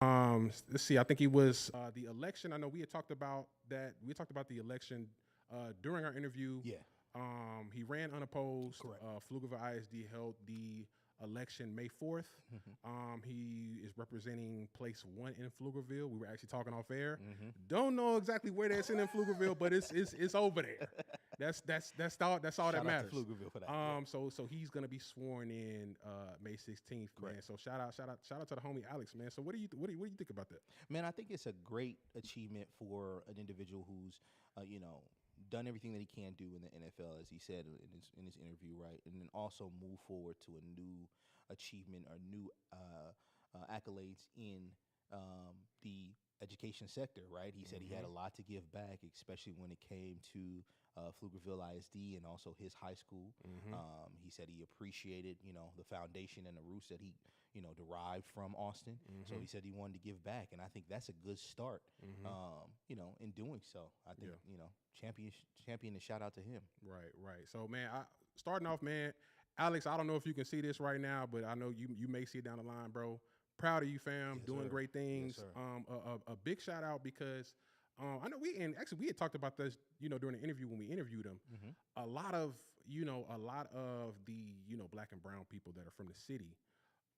Let's see. I think he was the election. I know we had talked about that. We talked about the election during our interview. Yeah. He ran unopposed. Correct. Pflugerville ISD held the election May 4th. He is representing place 1 in Pflugerville. We were actually talking off air. Don't know exactly where that's in Pflugerville, but it's over there. That's all that Shout out matters. to Pflugerville for that. So he's gonna be sworn in May 16th, man. So shout out to the homie Alex, man. So what do you think about that? Man, I think it's a great achievement for an individual who's, done everything that he can do in the NFL, as he said in his interview, right? And then also move forward to a new achievement or new accolades in the education sector, right? He said he had a lot to give back, especially when it came to Pflugerville ISD and also his high school. He said he appreciated, the foundation and the roots that he, derived from Austin. So he said he wanted to give back, and I think that's a good start, in doing so. I think, champion and shout out to him. Right. So, man, starting off, man, Alex, I don't know if you can see this right now, but I know you may see it down the line, bro. Proud of you, fam. Yes, doing sir. great things. Yes, sir. A big shout out because I know we had talked about this, during the interview when we interviewed him. A lot of the black and brown people that are from the city,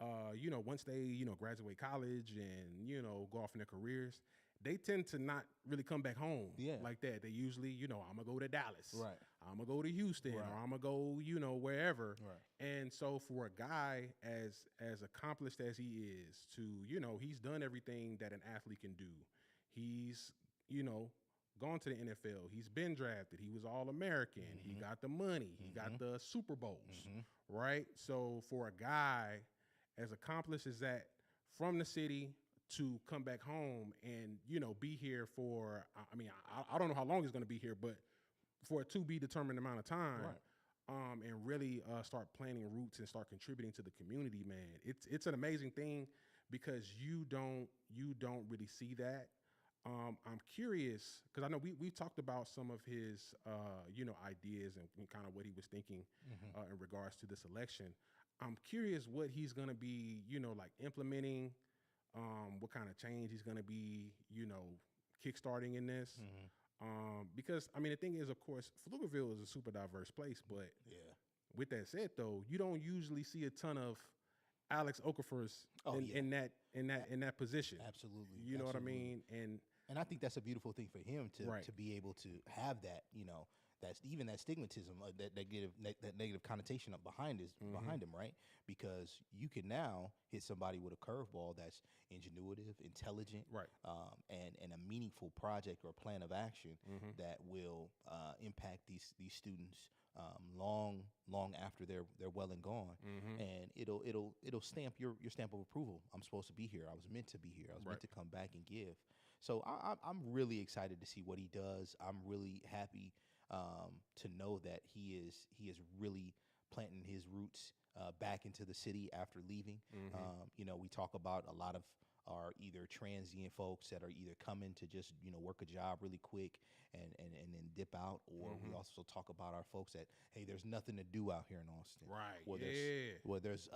once they graduate college and go off in their careers, they tend to not really come back home like that. They usually, I'm gonna go to Dallas, Right. I'm gonna go to Houston, Right. or I'm gonna go, wherever. Right. And so for a guy as accomplished as he is, to he's done everything that an athlete can do. He's gone to the NFL. He's been drafted. He was All-American. He got the money. He got the Super Bowls, right? So for a guy as accomplished as that, from the city to come back home and be here for, I don't know how long he's going to be here, but for a to be determined amount of time, Right. And really start planting roots and start contributing to the community, man. It's an amazing thing because you don't really see that. I'm curious because I know we've talked about some of his ideas and kind of what he was thinking in regards to this election. I'm curious what he's gonna be like implementing, what kind of change he's gonna be kickstarting in this. Because the thing is, of course, Pflugerville is a super diverse place, but Yeah. with that said, though, you don't usually see a ton of Alex Okafers in that position. Absolutely. You know what I Absolutely. mean? And I think that's a beautiful thing for him to Right. be able to have that, that's even that stigmatism, that negative connotation up behind him, right? Because you can now hit somebody with a curveball that's ingenuitive, intelligent, Right. And a meaningful project or plan of action that will impact these students long after they're well and gone, and it'll stamp your stamp of approval. I'm supposed to be here. I was meant to be here. I was meant to come back and give. So I'm really excited to see what he does. I'm really happy to know that he is really planting his roots back into the city after leaving. We talk about a lot of are either transient folks that are either coming to just work a job really quick and then dip out, or we also talk about our folks that, hey, there's nothing to do out here in Austin. Right. There's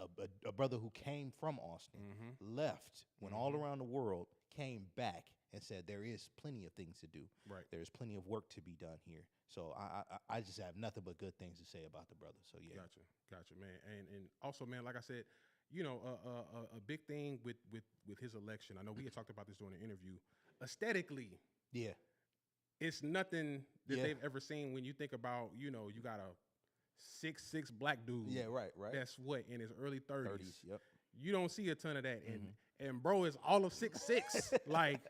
a brother who came from Austin, left, went all around the world, came back and said there is plenty of things to do. Right. There's plenty of work to be done here. So I just have nothing but good things to say about the brother. So yeah. Gotcha, man. And also, man, like I said, a big thing with his election. I know we had talked about this during the interview. Aesthetically, Yeah. it's nothing that Yeah. they've ever seen. When you think about, you got a 6'6" black dude. Yeah, right. That's what, in his early 30s. 30s, yep. You don't see a ton of that, and bro is all of 6'6". Like,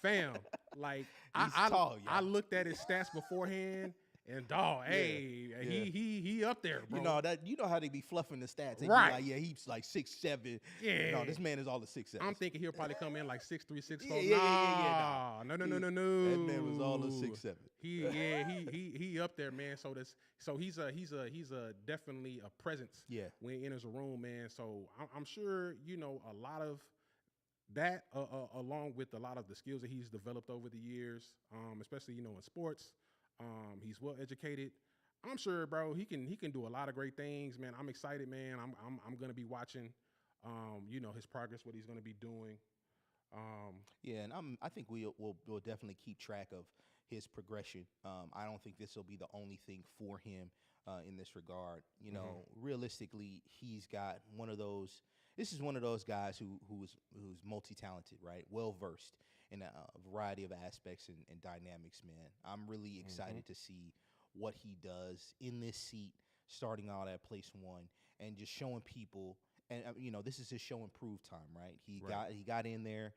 fam, like I tall, yeah. I looked at his stats beforehand, and dog, he up there, bro. You know how they be fluffing the stats. They Right. Be like, yeah, he's like 6'7". Yeah. No, this man is all of 6'7". I'm thinking he'll probably come in like 6'3", 6'4". Yeah. No. That man was all of 6'7". He up there, man. So he's a definitely a presence. Yeah. When he enters a room, man. So I'm sure a lot of that, along with a lot of the skills that he's developed over the years, especially in sports. He's well educated. I'm sure, bro, he can do a lot of great things, man. I'm excited, man. I'm gonna be watching, his progress, what he's gonna be doing. Yeah, and I think we'll definitely keep track of his progression. I don't think this will be the only thing for him in this regard. You know, realistically, he's got one of those. This is one of those guys who's multi-talented, right? Well versed in a variety of aspects and dynamics. Man, I'm really excited to see what he does in this seat, starting out at place one, and just showing people. And you know, this is his show and prove time, right? He got in there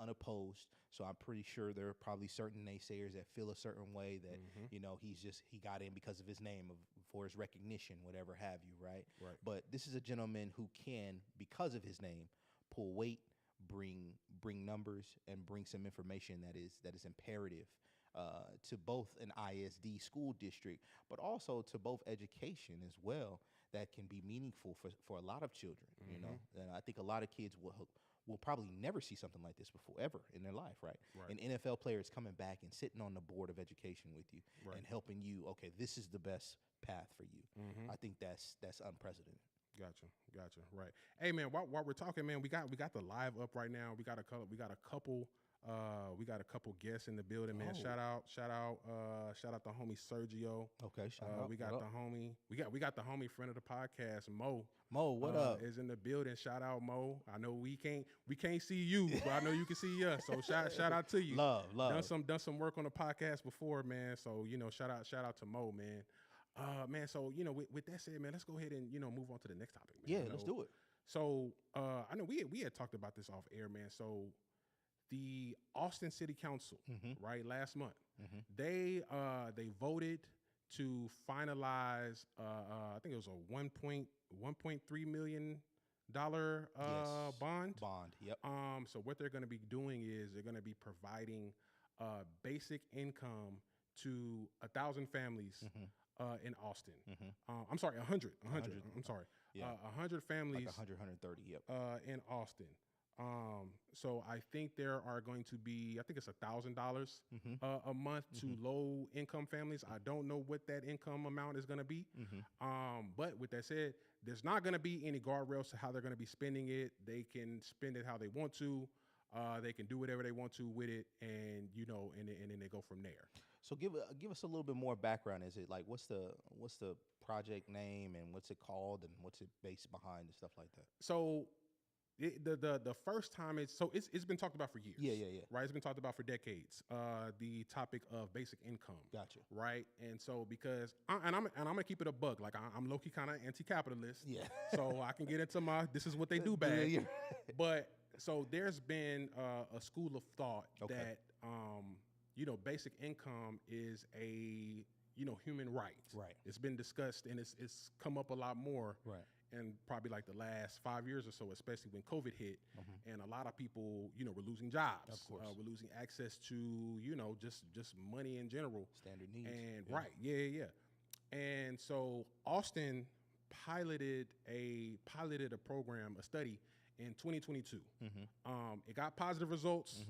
unopposed, so I'm pretty sure there are probably certain naysayers that feel a certain way that you know he got in because of his name, for his recognition, whatever have you, right? Right. But this is a gentleman who can, because of his name, pull weight, bring numbers, and bring some information that is imperative to both an ISD school district, but also to both education as well, that can be meaningful for a lot of children. You know, and I think a lot of kids will probably never see something like this before ever in their life, right? An NFL player is coming back and sitting on the board of education with you and helping you. Okay, this is the best path for you. I think that's unprecedented. Gotcha. Right. Hey man, while we're talking, man, we got the live up right now. We got a couple guests in the building, man. Shout out the homie Sergio. Okay, shout out. We got the homie. We got the homie friend of the podcast, Mo. Mo, what up? Is in the building. Shout out, Mo. I know we can't see you, but I know you can see us. So shout out to you. Love. Done some work on the podcast before, man. So you know, shout out to Mo, man. Man, so you know, with that said, man, let's go ahead and move on to the next topic, man. Yeah, let's do it. So I know we had talked about this off air, man. So the Austin City Council, right, last month, they voted to finalize. I think it was a $1.3 million bond. Yep. So what they're going to be doing is they're going to be providing basic income to 1,000 families in Austin. I'm sorry, 100. I'm sorry. Yeah. 100 families. Like 130, yep. In Austin. So I think there are going to be, I think it's $1,000 a month to low income families. I don't know what that income amount is going to be. But with that said, there's not going to be any guardrails to how they're going to be spending it. They can spend it how they want to. They can do whatever they want to with it, and and then they go from there. So give us a little bit more background. Is it like what's the project name and what's it called and what's it based behind and stuff like that? So the first time it's been talked about for years. Yeah. Right, it's been talked about for decades. The topic of basic income. Gotcha. Right, and so because I'm gonna keep it a bug. Like I'm low key kind of anti-capitalist. Yeah. So I can get into this is what they do bad. Yeah. But so there's been a school of thought that basic income is a human right. Right. It's been discussed and it's come up a lot more. Right. And probably like the last 5 years or so, especially when COVID hit, and a lot of people, were losing jobs. Of course. We're losing access to, just money in general. Standard needs. And yeah. And so Austin piloted a program, a study in 2022. It got positive results.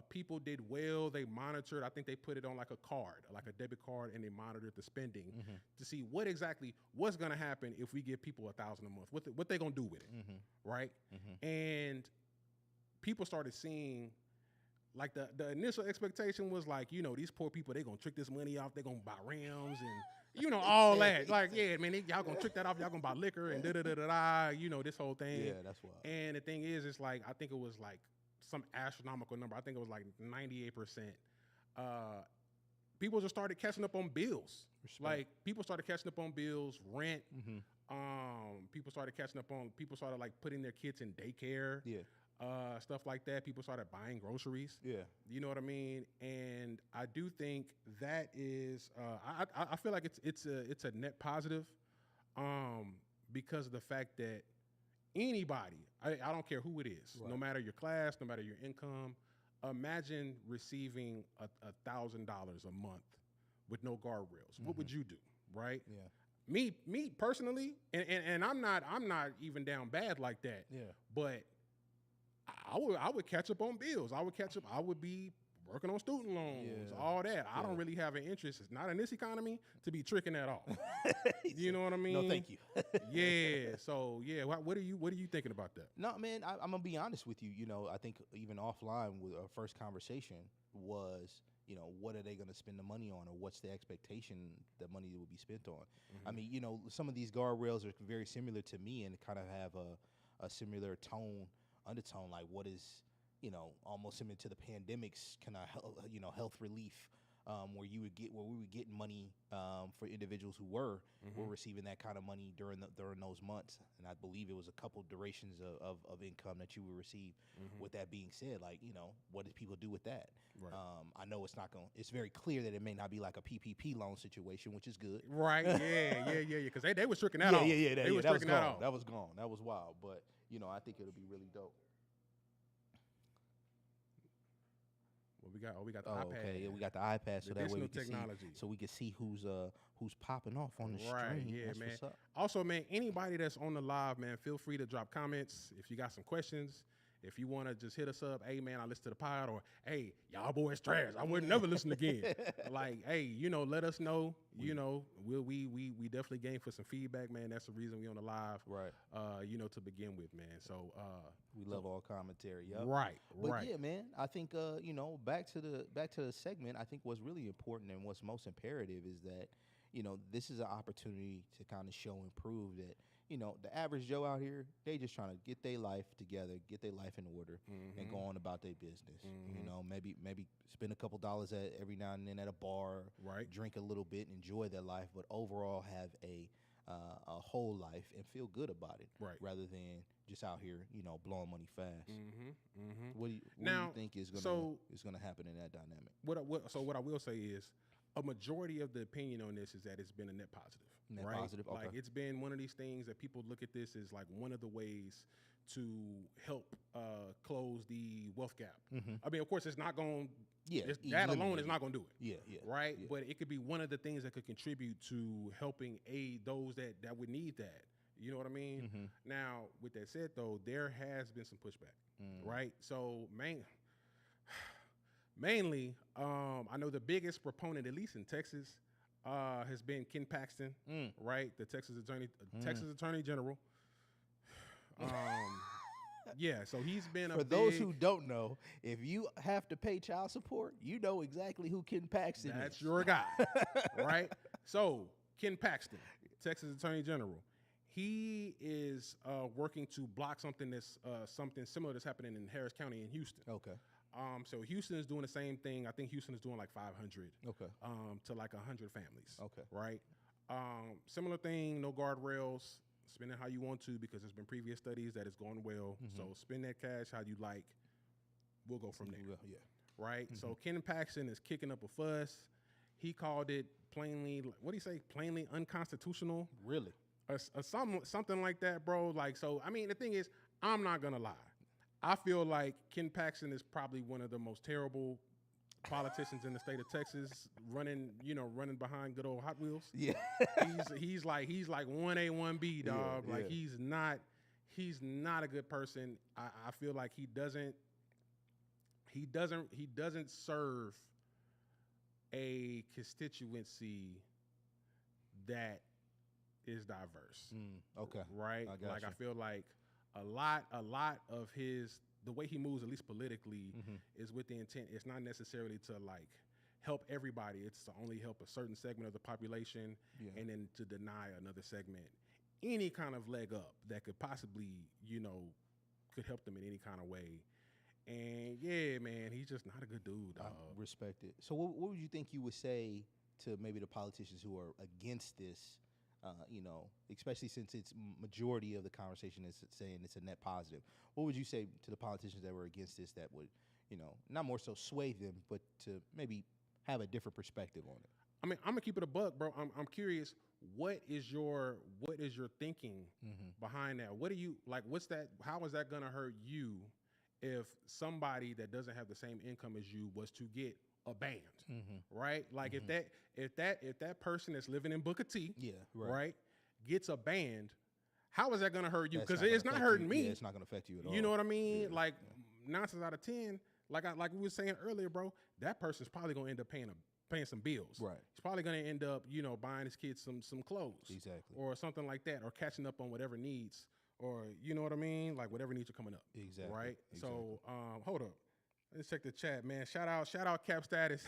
People did well. They monitored. I think they put it on like a card, like a debit card, and they monitored the spending to see what's going to happen if we give people $1,000 a month. What they going to do with it, right? And people started seeing, like the initial expectation was like, these poor people, they going to trick this money off. They're going to buy rims and all that. Like, yeah, man, y'all going to trick that off. Y'all going to buy liquor and da-da-da-da-da, this whole thing. Yeah, that's wild. And the thing is, it's like, I think it was like some astronomical number. I think it was like 98%. People just started catching up on bills. Respect. Like people started catching up on bills, rent. People started like putting their kids in daycare. Yeah. Stuff like that. People started buying groceries. Yeah. You know what I mean? And I do think that is, I feel like it's a net positive, because of the fact that anybody, I don't care who it is, no matter your class, no matter your income, imagine receiving $1,000 a month with no guardrails. What would you do, right? Yeah. Me personally, and I'm not even down bad like that. Yeah. But I would catch up on bills. I would be working on student loans, all that. I don't really have an interest. It's not in this economy to be tricking that off. You know what I mean? No, thank you. Yeah. So yeah, what are you thinking about that? No, man, I'm gonna be honest with you. You know, I think even offline with our first conversation was, you know, what are they gonna spend the money on, or what's the expectation that money will be spent on? I mean, you know, some of these guardrails are very similar to me and kind of have a similar undertone. Like, what is, you know, almost similar to the pandemic's kind of health relief, where we were getting money for individuals who were receiving that kind of money during those months, and I believe it was a couple durations of income that you would receive. With that being said, like, you know, what did people do with that? Right. I know it's very clear that it may not be like a PPP loan situation, which is good. Right. Yeah. Because they were stricken that off. That was gone. off. That was gone. That was wild. But, you know, I think it'll be really dope. We got the iPad. Okay, yeah, we got the iPad, so that way we can technology. we can see who's popping off on the stream. Yeah, That's man. what's up. Also, man, anybody that's on the live, man, feel free to drop comments if you got some questions. If you want to just hit us up, hey, man, I listen to the pod, or hey, y'all boys trash, I would never listen again. Like, hey, you know, let us know. You know, we definitely game for some feedback, man. That's the reason we on the live, Right. You know, to begin with, man. So We love all commentary. Yep. right. But yeah, man, I think you know, back to the segment, I think what's really important and what's most imperative is that, you know, this is an opportunity to kind of show and prove that, you know, the average Joe out here, they just trying to get their life together, get their life in order, and go on about their business. You know, maybe spend a couple dollars every now and then at a bar, Right. drink a little bit, enjoy their life, but overall have a whole life and feel good about it, Right. rather than just out here, you know, blowing money fast. What do you think is gonna happen in that dynamic? What I will say is, a majority of the opinion on this is that it's been a net positive. Net right? positive, okay. Like, it's been one of these things that people look at this as like one of the ways to help close the wealth gap. I mean, of course, it's not going. Yeah, that alone is not going to do it. Yeah. Right. Yeah. But it could be one of the things that could contribute to helping aid those that would need that. You know what I mean? Now, with that said, though, there has been some pushback. Right. So mainly, I know the biggest proponent, at least in Texas, has been Ken Paxton, right? The Texas Attorney General. Yeah, so he's been For those who don't know, if you have to pay child support, you know exactly who Ken Paxton is. That's your guy, right? So Ken Paxton, Texas Attorney General, he is working to block something similar that's happening in Harris County in Houston. Okay. So Houston is doing the same thing. I think Houston is doing like 500. Okay. To like 100 families. Okay. Right. Similar thing. No guardrails. Spend it how you want to, because there's been previous studies that it's going well. So spend that cash how you like. We'll go from there. Yeah. Right. So Ken Paxton is kicking up a fuss. He called it plainly. What do you say? Plainly unconstitutional. Really? Something like that, bro. Like, so. I mean, the thing is, I'm not gonna lie. I feel like Ken Paxton is probably one of the most terrible politicians in the state of Texas, running behind good old Hot Wheels. Yeah. he's like 1A, 1B, dog. Yeah, like yeah. he's not a good person. I feel like he doesn't serve a constituency that is diverse. Okay. Right? I got like you. I feel like a lot of the way he moves, at least politically, is with the intent. It's not necessarily to like help everybody. It's to only help a certain segment of the population, and then to deny another segment any kind of leg up that could possibly, could help them in any kind of way. And yeah, man, he's just not a good dude, dog. I respect it. So what would you think you would say to maybe the politicians who are against this, especially since it's majority of the conversation is saying it's a net positive? What would you say to the politicians that were against this that would, not more so sway them, but to maybe have a different perspective on it? I mean, I'm gonna keep it a buck, bro. I'm curious. What is your thinking behind that? What do you like? What's that? How is that gonna hurt you if somebody that doesn't have the same income as you was to get a band, right? Like if that person that's living in Booker T, right, gets a band, how is that gonna hurt you? Because it's not hurting me. Yeah, it's not gonna affect you at all. You know what I mean? Like 9 times out of 10, like we were saying earlier, bro, that person's probably gonna end up paying some bills. Right. He's probably gonna end up, buying his kids some clothes. Exactly. Or something like that, or catching up on whatever needs, or you know what I mean? Like whatever needs are coming up. Exactly. Right? Exactly. So hold up. Let's check the chat, man. Shout out Cap Status.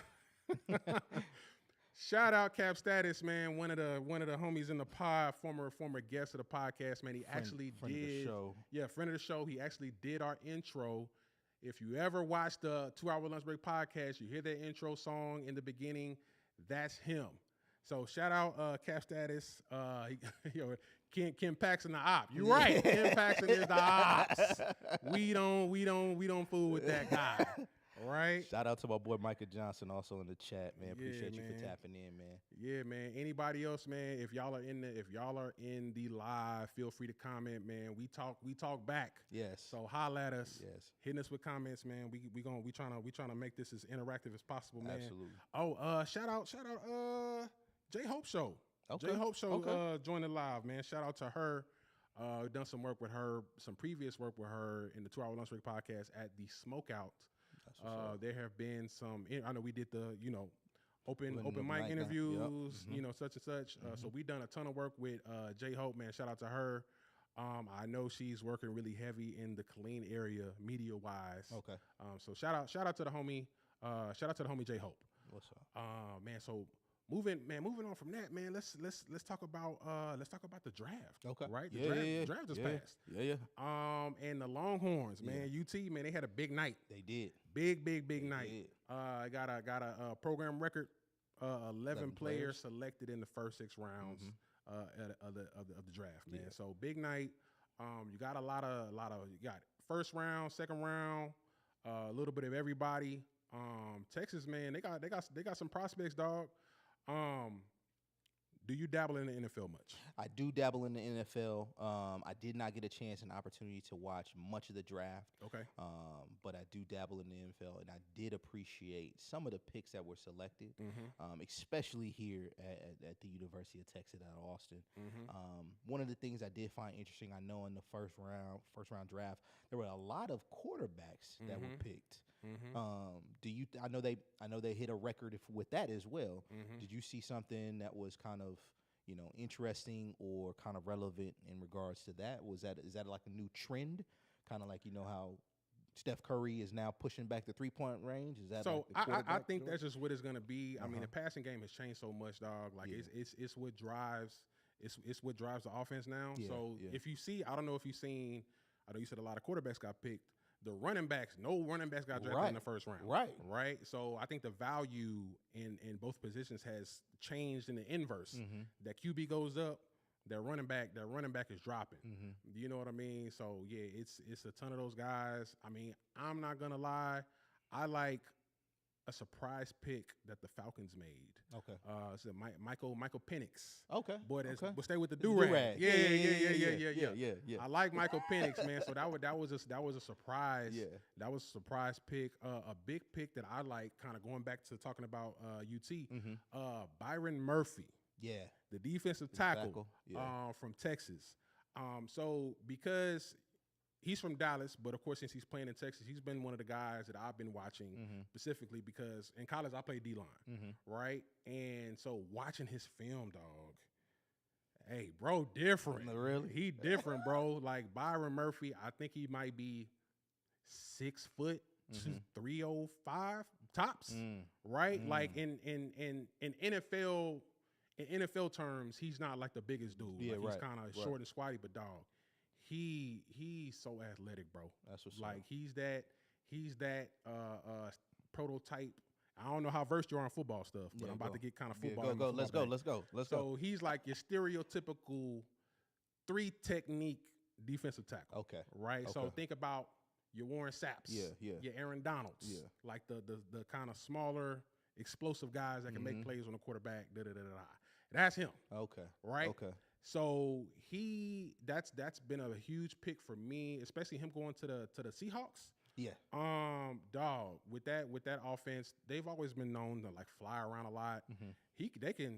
Shout out Cap Status, man. One of the homies in the pod, former guest of the podcast, man. He actually friend did of the show. Yeah, friend of the show. He actually did our intro. If you ever watched the 2 Hour Lunch Break podcast, you hear that intro song in the beginning. That's him. So shout out Cap Status. Kim Paxson the op. You're right. Kim Paxson is the ops. We don't fool with that guy. Right. Shout out to my boy Micah Johnson also in the chat, man. Appreciate you man. for tapping in, man. Yeah, man. Anybody else, man? If y'all are in the live, feel free to comment, man. We talk back. Yes. So holla at us. Yes. Hitting us with comments, man. We trying to make this as interactive as possible, man. Absolutely. Oh, shout out J Hope Show. Okay. J Hope Show Okay. joined the live, man. Shout out to her. Done some work with her, some previous work with her in the 2 Hour Lunch Break podcast at the Smokeout. There have been some. I know we did the open mic interviews, Yep. Such and such. So we done a ton of work with J Hope, man. Shout out to her. I know she's working really heavy in the Killeen area, media wise. Okay. So shout out to the homie. Shout out to the homie J Hope. What's up? Man. So moving on from that, man. Let's talk about the draft. Okay. Right. The Yeah, draft just yeah. passed. Yeah. And the Longhorns, man. UT, man. They had a big night. They did. Big night. did. I got a program record. 11 players players. selected in the first 6 rounds of the draft, man. So big night. You got a lot of you got first round, second round, a little bit of everybody. Texas, man, they got some prospects, dog. Do you dabble in the NFL much? I do dabble in the NFL. I did not get a chance and opportunity to watch much of the draft. Okay. But I do dabble in the NFL, and I did appreciate some of the picks that were selected, especially here at the University of Texas at Austin. One of the things I did find interesting, I know in the first round draft, there were a lot of quarterbacks that were picked. I know they hit a record with that as well. Did you see something that was kind of interesting or kind of relevant in regards to that? Is that like a new trend? Kind of like how Steph Curry is now pushing back the 3-point range. Is that so? Like I think that's just what it's gonna be. I mean, the passing game has changed so much, dog. Like it's what drives what drives the offense now. If you see, I don't know if you've seen. I know you said a lot of quarterbacks got picked. The running backs, no running backs got drafted in the first round. Right. So I think the value in both positions has changed in the inverse. That QB goes up, that running back is dropping. You know what I mean? So yeah, it's a ton of those guys. I mean, I'm not gonna lie, I like a surprise pick that the Falcons made. Okay. So Michael Penix. Okay. Boy, that's okay. We'll stay with the do-rag. Yeah. I like Michael Penix, man. So that was a surprise. Yeah. That was a surprise pick. A big pick that I like, kind of going back to talking about UT. Byron Murphy. Yeah. The defensive tackle. Yeah. From Texas. So because he's from Dallas, but of course, since he's playing in Texas, he's been one of the guys that I've been watching specifically because in college I played D-line, right? And so watching his film, dog, hey, bro, different. Really? He different, bro. Like Byron Murphy, I think he might be 6 foot, 305 tops, right? Like in NFL. In NFL terms, he's not like the biggest dude. Yeah, like he's kind of short and squatty, but dog, he's so athletic, bro. That's what's like up. he's that prototype. I don't know how versed you are on football stuff, but I'm about to get kind of football. Go. Let's go. So he's like your stereotypical 3-technique defensive tackle. Okay. Right. Okay. So think about your Warren Saps. Yeah. Your Aaron Donalds. Yeah. Like the kind of smaller, explosive guys that can make plays on the quarterback. That's him. Okay. Right. Okay. So that's been a huge pick for me, especially him going to the Seahawks. Yeah. Dog, with that offense, they've always been known to like fly around a lot. They can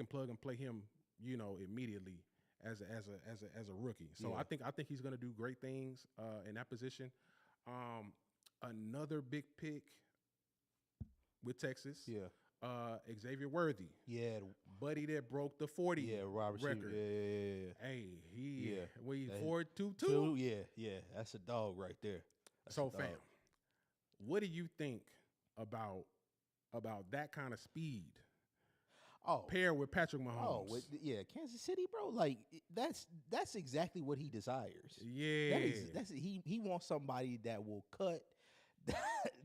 plug and play him, immediately as a rookie. So I think he's gonna do great things in that position. Another big pick. with Texas. Yeah. Xavier Worthy, Yeah. buddy that broke the 40 Yeah. Robert Shea. record. Yeah. Hey, he Yeah. we That- 4.22. Yeah. Yeah. That's a dog right there. That's So a dog. fam, what do you think about that kind of speed Oh. paired with Patrick Mahomes? Yeah, Kansas City, bro. Like that's exactly what he desires. Yeah. That's he wants somebody that will cut,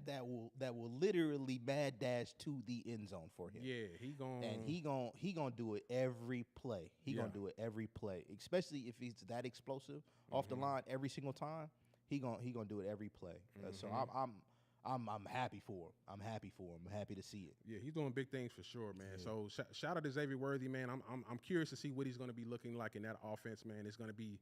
that will literally mad dash to the end zone for him. Yeah, And he gonna do it every play. He gonna do it every play, especially if he's that explosive off the line every single time. He gonna do it every play. So I'm happy for him. I'm happy for him. I'm happy to see it. Yeah, he's doing big things for sure, man. Yeah. So shout out to Xavier Worthy, man. I'm curious to see what he's going to be looking like in that offense, man. It's going to be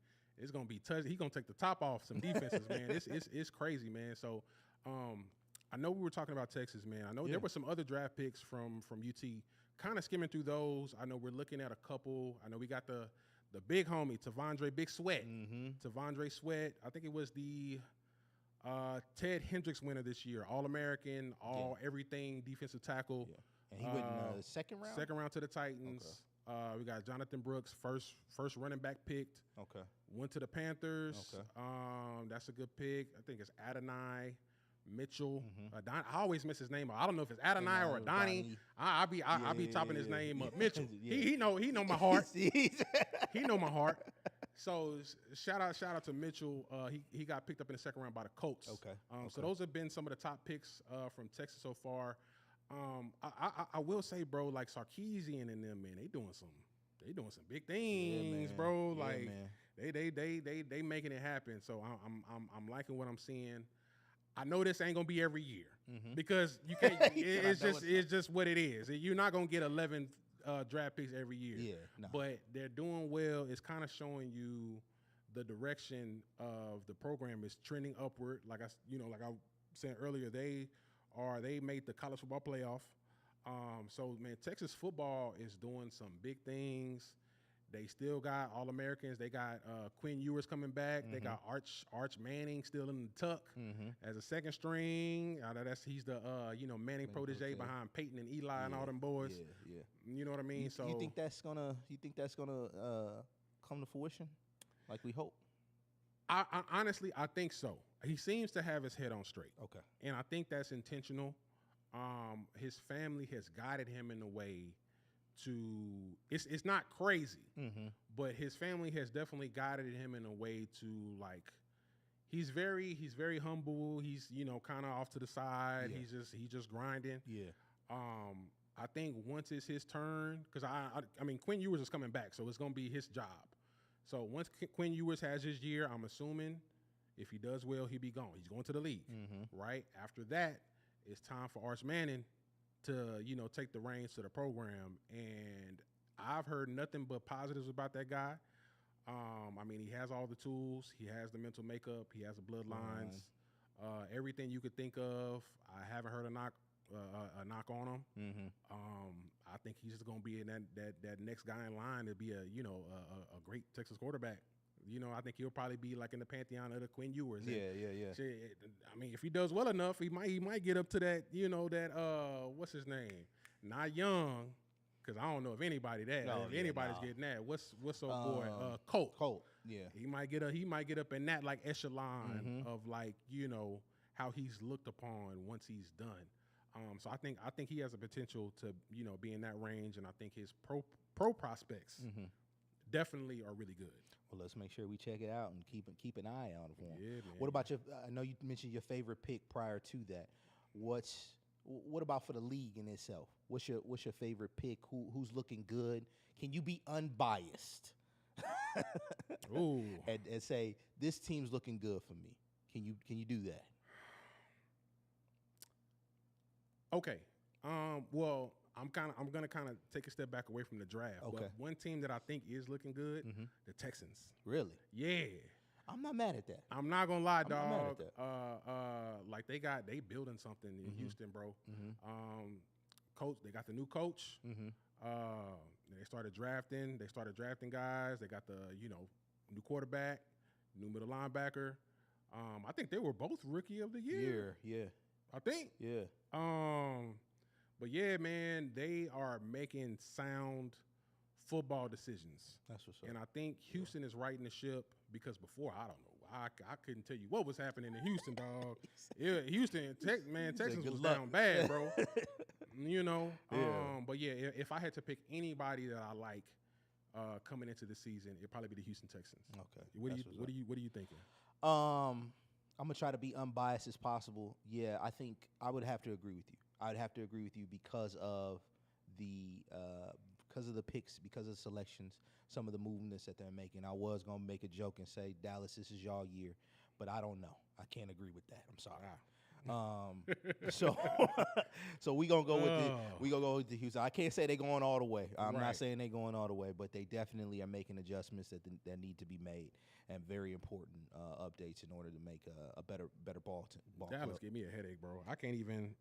touch. He's going to take the top off some defenses, man. It's crazy, man. So I know we were talking about Texas, man. I know there were some other draft picks from UT. Kind of skimming through those. I know we're looking at a couple. I know we got the big homie Tavondre Big Sweat. Tavondre Sweat. I think it was the Ted Hendricks winner this year, All-American, everything defensive tackle. Yeah. And he went in the second round. Second round to the Titans. We got Jonathan Brooks, first running back picked. Okay. Went to the Panthers. Okay. That's a good pick. I think it's Adonai Mitchell. I always miss his name. I don't know if it's Adonai or Adoni. I'll be chopping his name up. Mitchell. He know my heart. He know my heart. So shout out to Mitchell. He got picked up in the second round by the Colts. Okay. So those have been some of the top picks from Texas so far. I will say, bro, like Sarkisian and them, man, they doing some big things, bro. Yeah, like man. they making it happen. So I'm liking what I'm seeing. I know this ain't gonna be every year because you can't. It's just what it is. You're not gonna get 11 draft picks every year. Yeah, no. But they're doing well. It's kind of showing you the direction of the program is trending upward. Like I said earlier, they made the college football playoff. So man, Texas football is doing some big things. They still got All-Americans. They got Quinn Ewers coming back. They got Arch Manning still in the tuck as a second string. He's the Manning protege behind Peyton and Eli and all them boys. Yeah. You know what I mean? You think that's gonna come to fruition, like we hope? I honestly think so. He seems to have his head on straight. Okay. And I think that's intentional. His family has guided him in a way to it's not crazy, but his family has definitely guided him in a way to like he's very humble. He's kind of off to the side. Yeah. He's just grinding. Yeah. I think once it's his turn, because I mean Quinn Ewers is coming back, so it's gonna be his job. So once Quinn Ewers has his year, I'm assuming if he does well, he'll be gone. He's going to the league, right? After that, it's time for Arch Manning to take the reins to the program, and I've heard nothing but positives about that guy. I mean, he has all the tools, he has the mental makeup, he has the bloodlines, everything you could think of. I haven't heard a knock on him. I think he's just gonna be in that next guy in line to be a great Texas quarterback. I think he'll probably be like in the pantheon of the Quinn Ewers. Yeah. I mean, if he does well enough, he might get up to that. What's his name? Not Young, because I don't know if anybody's getting that. What's old boy? Colt. Yeah. He might get up in that like echelon of like how he's looked upon once he's done. So I think he has a potential to be in that range, and I think his pro prospects definitely are really good. Well, let's make sure we check it out and keep an eye out for him. Yeah, man. What about I know you mentioned your favorite pick prior to that. What about for the league in itself? What's your favorite pick? Who's looking good? Can you be unbiased? Ooh. and say this team's looking good for me. Can you do that? Okay. Well, I'm gonna kind of take a step back away from the draft. Okay. But one team that I think is looking good, the Texans. Really? Yeah. I'm not mad at that. I'm not gonna lie, I'm not mad at dog. Like they building something in Houston, bro. Coach, they got the new coach. They started drafting. They started drafting guys. They got the new quarterback, new middle linebacker. I think they were both rookie of the year. Yeah. I think. Yeah. But yeah, man, they are making sound football decisions. That's what's up. And I think Houston is righting the ship because before, I don't know. I couldn't tell you what was happening in Houston, dog. Yeah, Houston, Texas good was luck. down bad, bro. You know? Yeah. But yeah, if I had to pick anybody that I like coming into the season, it'd probably be the Houston Texans. Okay. What That's what's up. are you thinking? I'm gonna try to be unbiased as possible. Yeah, I think I would have to agree with you. I'd have to agree with you because of the picks, because of the selections, some of the movements that they're making. I was gonna make a joke and say, Dallas, this is y'all year, but I don't know. I can't agree with that. I'm sorry. So so we gonna go with the Houston. I can't say they're going all the way. I'm Right. not saying they're going all the way, but they definitely are making adjustments that need to be made, and very important updates in order to make a better ball Dallas club. give me a headache, bro. I can't even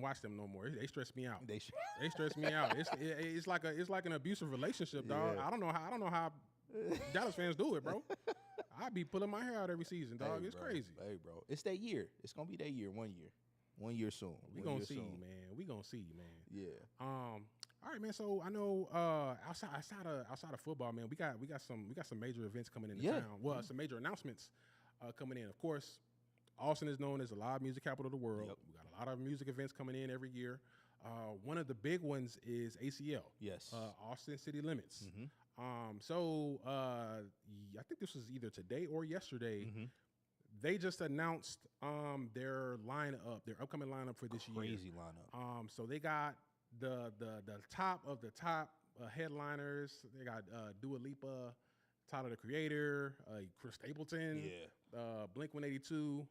watch them no more. They stress me out. They They stress me out. It's like an abusive relationship, dog. Yeah. I don't know how Dallas fans do it, bro. I be pulling my hair out every season, dog. Hey, It's bro. crazy. Hey, bro, it's their year. It's gonna be their year. 1 year soon. We 1 gonna year see, soon. man. We gonna see, man. Yeah. All right, man. So I know outside of football, man, we got some major events coming into Yeah. town. Well, some major announcements coming in. Of course, Austin is known as the live music capital of the world. Yep. We got a lot of music events coming in every year. One of the big ones is ACL. Yes. Austin City Limits. Mhm. I think this was either today or yesterday. Mhm. They just announced their upcoming lineup for this year. Crazy lineup. So they got the top of the top headliners. They got Dua Lipa, Tyler the Creator, Chris Stapleton, Yeah. Blink 182,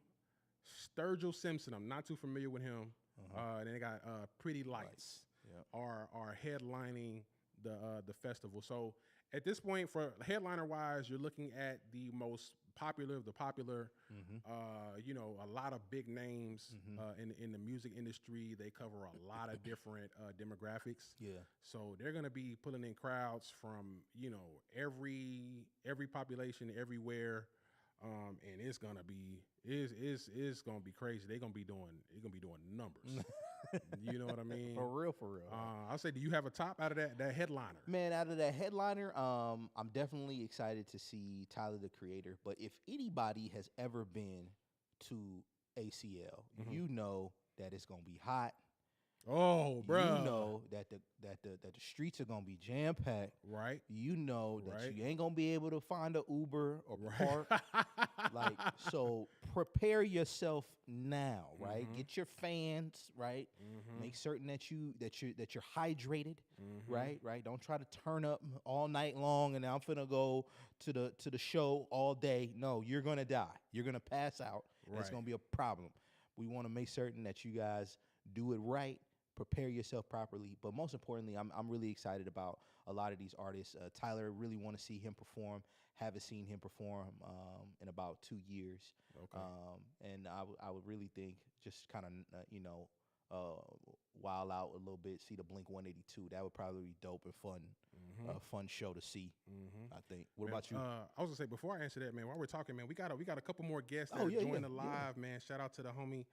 Sturgill Simpson. I'm not too familiar with him. And then they got Pretty Lights Yep. are headlining the festival. So at this point, for headliner wise, you're looking at the most popular of the popular. A lot of big names in the music industry. They cover a lot of different demographics. Yeah. So they're gonna be pulling in crowds from every population everywhere. And it's gonna be crazy. They're gonna be doing numbers. You know what I mean? For real. I'll say, do you have a top out of that headliner? Man, out of that headliner, I'm definitely excited to see Tyler the Creator. But if anybody has ever been to ACL, you know that it's gonna be hot. Oh, bro. You know that the streets are gonna be jam packed. Right. You know that Right. you ain't gonna be able to find a Uber or Right. park. So prepare yourself now, right? Mhm. Get your fans, right? Make certain that you're hydrated, right? Don't try to turn up all night long and I'm finna go to the show all day. No, you're gonna die. You're gonna pass out. And it's Right. gonna be a problem. We want to make certain that you guys do it right. Prepare yourself properly, but most importantly, I'm really excited about a lot of these artists. Tyler, really want to see him perform. Haven't seen him perform in about 2 years. Okay. And I would really think just kind of while out a little bit, see the Blink 182. That would probably be dope and fun, fun show to see. I think. What Man, about you? I was gonna say, before I answer that, man, while we're talking, man, we got a couple more guests that Oh, are yeah, joining yeah, the live, man. Shout out to the homie.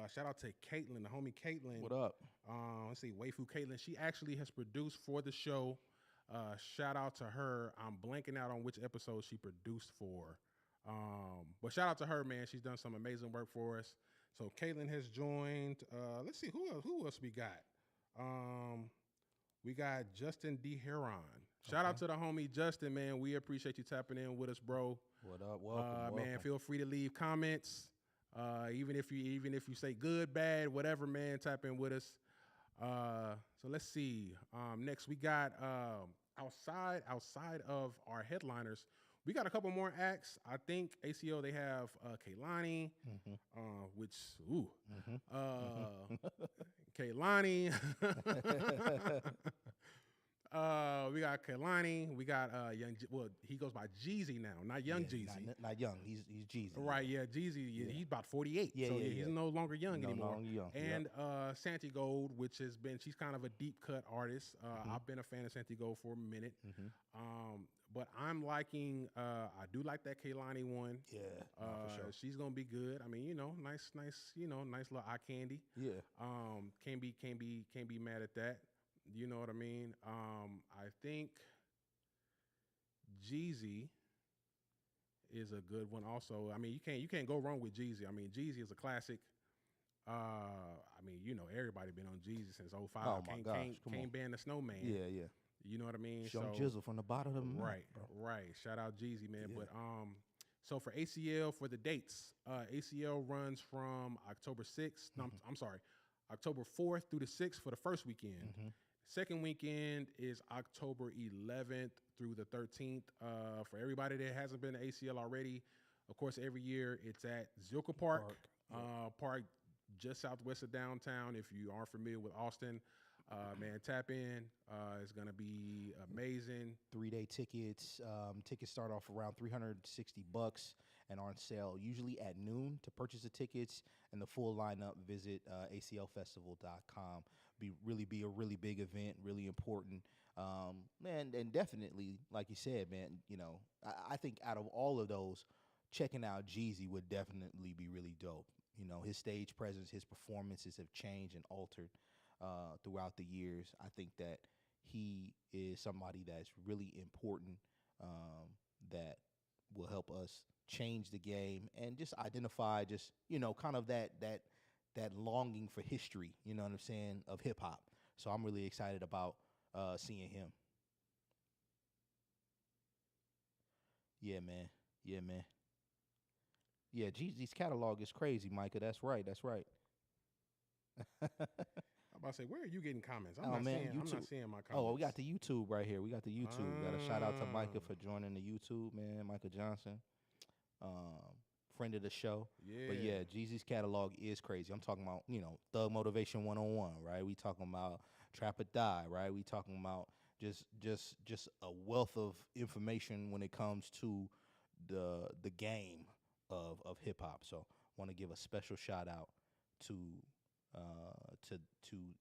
Shout out to Caitlin, the homie Caitlin. What up? Let's see, Waifu Caitlin. She actually has produced for the show. Shout out to her. I'm blanking out on which episode she produced for. But shout out to her, man. She's done some amazing work for us. So Caitlin has joined. Let's see who else we got. We got Justin D. Heron. Shout out to the homie Justin, man. We appreciate you tapping in with us, bro. What up? Welcome. Man, feel free to leave comments. Even if you say good, bad, whatever, man, tap in with us. So let's see. Next we got outside of our headliners, we got a couple more acts. I think ACL, they have Kehlani, which Kehlani. We got Kehlani. We got well, he goes by Jeezy now, not Young Yeah, Jeezy. not young. He's Jeezy. Right, yeah, Jeezy. Yeah. He's about 48. Yeah, so yeah, he's yeah. no longer young No anymore. longer young. And Santi Gold, which has been, she's kind of a deep cut artist. I've been a fan of Santi Gold for a minute. But I'm liking, I do like that Kehlani one. Yeah, no, for sure. She's gonna be good. I mean, nice, nice little eye candy. Yeah. Can't be mad at that. You know what I mean? I think Jeezy is a good one also. I mean, you can't go wrong with Jeezy. I mean, Jeezy is a classic. I mean, everybody been on Jeezy since 05. Oh my gosh, come on. Can't ban the snowman. Yeah, yeah. You know what I mean? Show Jizzle from the bottom of the map, Right, bro. right. Shout out Jeezy, man. Yeah. But so for ACL, for the dates, ACL runs from October 6th. No, I'm sorry, October 4th through the 6th for the first weekend. Second weekend is October 11th through the 13th. For everybody that hasn't been to ACL already, of course, every year it's at Zilker Park. Park just southwest of downtown. If you aren't familiar with Austin, man, tap in. It's gonna be amazing. 3-day tickets. Tickets start off around $360 and are on sale usually at noon. To purchase the tickets and the full lineup, visit aclfestival.com. Be a really big event, really important. Man, and definitely, like you said, man, I think out of all of those, checking out Jeezy would definitely be really dope. His stage presence, his performances have changed and altered throughout the years. I think that he is somebody that's really important, that will help us change the game and just identify kind of that longing for history, you know what I'm saying, of hip hop. So I'm really excited about seeing him. Yeah, man. Yeah, man. Yeah, Jeezy's catalog is crazy, Micah. That's right. I'm about to say, where are you getting comments? I'm Oh, not man, seeing. I'm YouTube. not seeing my comments. Oh, well, we got the YouTube right here. We got a shout out to Micah for joining the YouTube, man. Micah Johnson, friend of the show. Yeah. But yeah, Jeezy's catalog is crazy. I'm talking about, Thug Motivation 101, right? We talking about Trap or Die, right? We talking about just a wealth of information when it comes to the game of hip hop. So want to give a special shout out to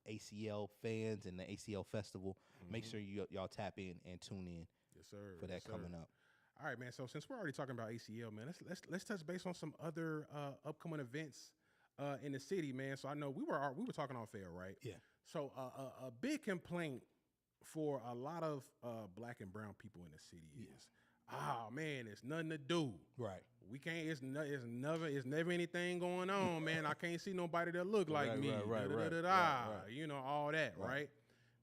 ACL fans and the ACL Festival. Make sure y'all tap in and tune in. Yes, sir. For that coming up. All right, man. So since we're already talking about ACL, man, let's touch base on some other upcoming events in the city, man. So I know we were talking off air, right? Yeah. So a big complaint for a lot of black and brown people in the city is, oh man, it's nothing to do. Right. We can't. It's never anything going on, man. I can't see nobody that look like me. Right. All that, right?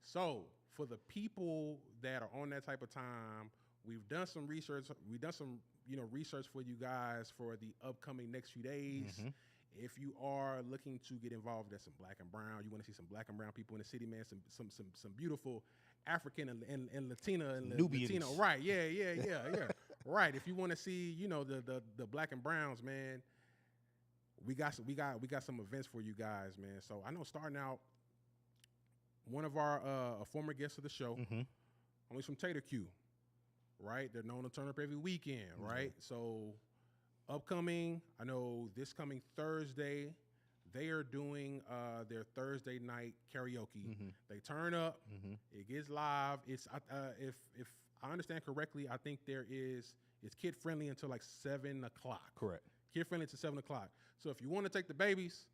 So for the people that are on that type of time, we've done some research. We've done some, research for you guys for the upcoming next few days. If you are looking to get involved in some black and brown, you want to see some black and brown people in the city, man. Some beautiful African and Latina and Nubians. Latino, right? Yeah. Right. If you want to see, the black and browns, man, we got some events for you guys, man. So I know starting out, one of our a former guest of the show, only from Tater Q, right? They're known to turn up every weekend, right? So upcoming, I know this coming Thursday, they are doing their Thursday night karaoke. They turn up, it gets live. It's if I understand correctly, I think it's kid friendly until like 7 o'clock. Correct. Kid friendly to 7 o'clock. So if you want to take the babies,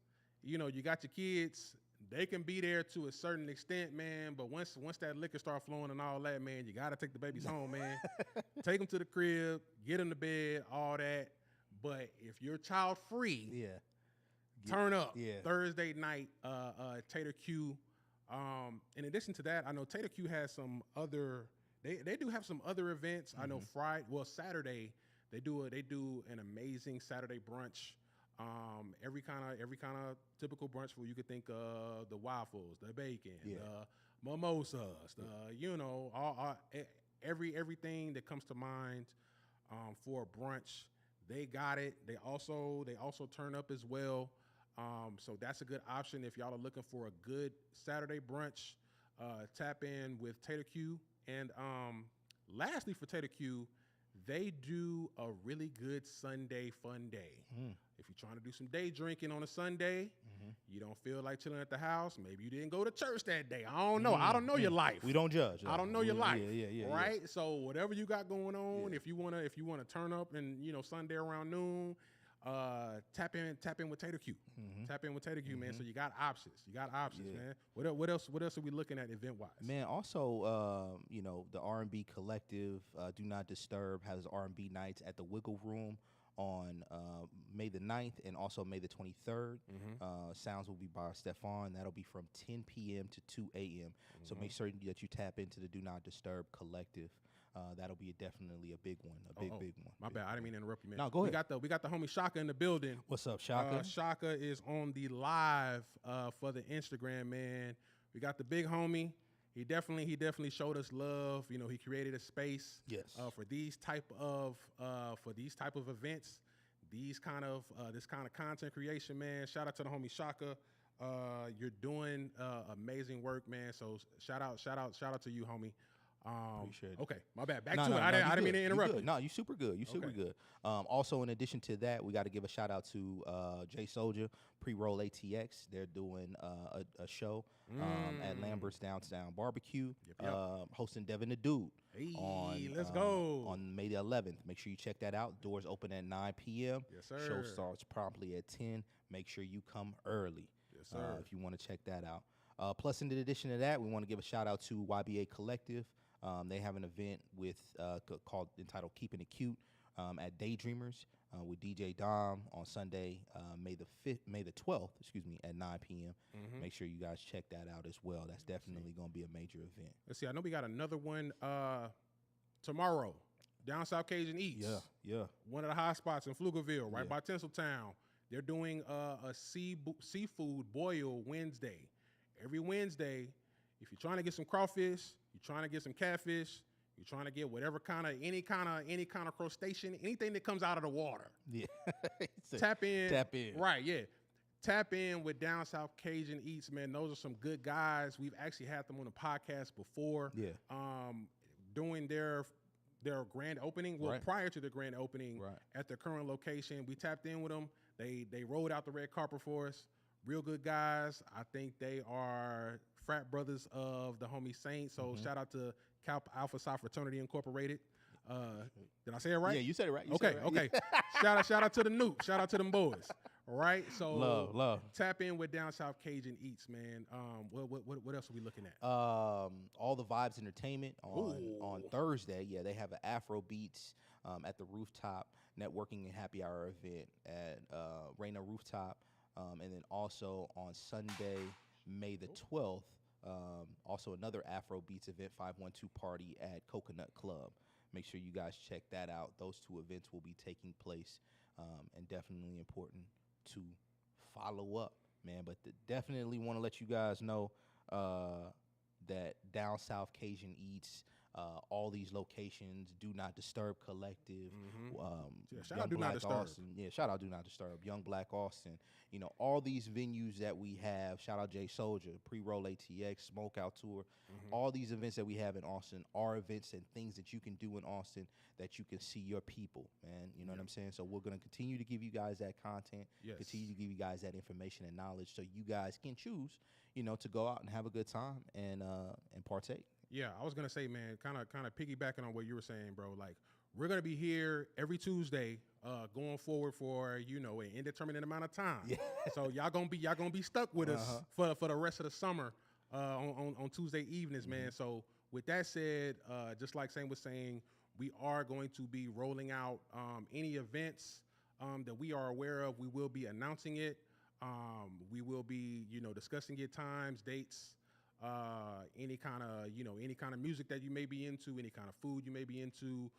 you got your kids, they can be there to a certain extent, man. But once that liquor start flowing and all that, man, you got to take the babies home, man. Take them to the crib, get them to bed, all that. But if you're child free, turn up. Thursday night, Tater Q. In addition to that, I know Tater Q has some other. They do have some other events. I know Saturday they do an amazing Saturday brunch. Every kind of typical brunch where you could think of the waffles, the bacon, the mimosas, everything that comes to mind for a brunch. They got it. They also turn up as well. So that's a good option if y'all are looking for a good Saturday brunch. Tap in with Tater Q. And lastly, for Tater Q, they do a really good Sunday fun day. If you're trying to do some day drinking on a Sunday, you don't feel like chilling at the house. Maybe you didn't go to church that day. I don't know. I don't know your life. We don't judge. I don't know your life. Yeah. Right. So whatever you got going on, if you wanna turn up and Sunday around noon, tap in with Tater Q. Tap in with Tater Q, man. So you got options. Man. What else are we looking at event wise? Man, also, the R&B collective, Do Not Disturb, has R&B nights at the Wiggle Room on May the 9th and also May the 23rd. Sounds will be by Stefan. That'll be from 10 p.m. to 2 a.m. So make sure that you tap into the Do Not Disturb collective. That'll be definitely a big one, big one. My bad, I didn't mean to interrupt you, man. No, go ahead. We got the homie Shaka in the building. What's up, Shaka? Shaka is on the live for the Instagram, man. We got the big homie. He definitely showed us love. He created a space for these type of events, this kind of content creation, man. Shout out to the homie Shaka. You're doing amazing work, man. So shout out to you, homie. Appreciate it. Okay, my bad. Back to it. I didn't mean to interrupt you. No, you super good. You super good. Also, in addition to that, we got to give a shout out to Jay Soldier, Pre-Roll ATX. They're doing a show at Lambert's Downtown Barbecue, hosting Devin the Dude. Hey, on, let's go. On May the 11th. Make sure you check that out. Doors open at 9 p.m. Yes, sir. Show starts promptly at 10. Make sure you come early. Yes, sir. If you want to check that out. Plus, in addition to that, we want to give a shout out to YBA Collective. They have an event entitled Keeping It Cute at Daydreamers with DJ Dom on Sunday, May the 12th, at 9 p.m. Make sure you guys check that out as well. That's definitely going to be a major event. Let's see. I know we got another one tomorrow. Down South Cajun Eats. Yeah. One of the hot spots in Pflugerville, right by Tinseltown. They're doing a seafood boil Wednesday. Every Wednesday, if you're trying to get some crawfish, you're trying to get some catfish, you're trying to get any kind of crustacean, anything that comes out of the water. Yeah. Tap in. Right, yeah. Tap in with Down South Cajun Eats, man. Those are some good guys. We've actually had them on the podcast before. Yeah. Doing their grand opening. Well, prior to the grand opening at their current location, we tapped in with them. They rolled out the red carpet for us. Real good guys. I think they are frat brothers of the homie Saint. So shout out to Kappa Alpha Psi Fraternity Incorporated. Did I say it right? Yeah, you said it right. Okay. shout out to the Noob. Shout out to them boys. All right. So love. Tap in with Down South Cajun Eats, man. What else are we looking at? All the Vibes Entertainment on Thursday. Yeah, they have an Afro Beats at the Rooftop Networking and Happy Hour event at Reina Rooftop. And then also on Sunday, May the 12th, also another Afro Beats event, 512 party at Coconut Club. Make sure you guys check that out. Those two events will be taking place, and definitely important to follow up, man. But definitely want to let you guys know that Down South Cajun Eats, all these locations, Do Not Disturb Collective, shout out Do Not Disturb. Austin. Yeah, shout out Do Not Disturb, Young Black Austin. All these venues that we have, shout out Jay Soldier, Pre-Roll ATX, Smokeout Tour, all these events that we have in Austin are events and things that you can do in Austin that you can see your people, man. You know what I'm saying? So we're going to continue to give you guys that content, continue to give you guys that information and knowledge so you guys can choose, to go out and have a good time and partake. Yeah, I was gonna say, man, kind of piggybacking on what you were saying, bro. Like, we're gonna be here every Tuesday, going forward for an indeterminate amount of time. Yeah. So y'all gonna be stuck with us for the rest of the summer on Tuesday evenings, man. So with that said, just like Saint was saying, we are going to be rolling out any events that we are aware of. We will be announcing it. We will be discussing it, times, dates. Any kind of music that you may be into, any kind of food you may be into,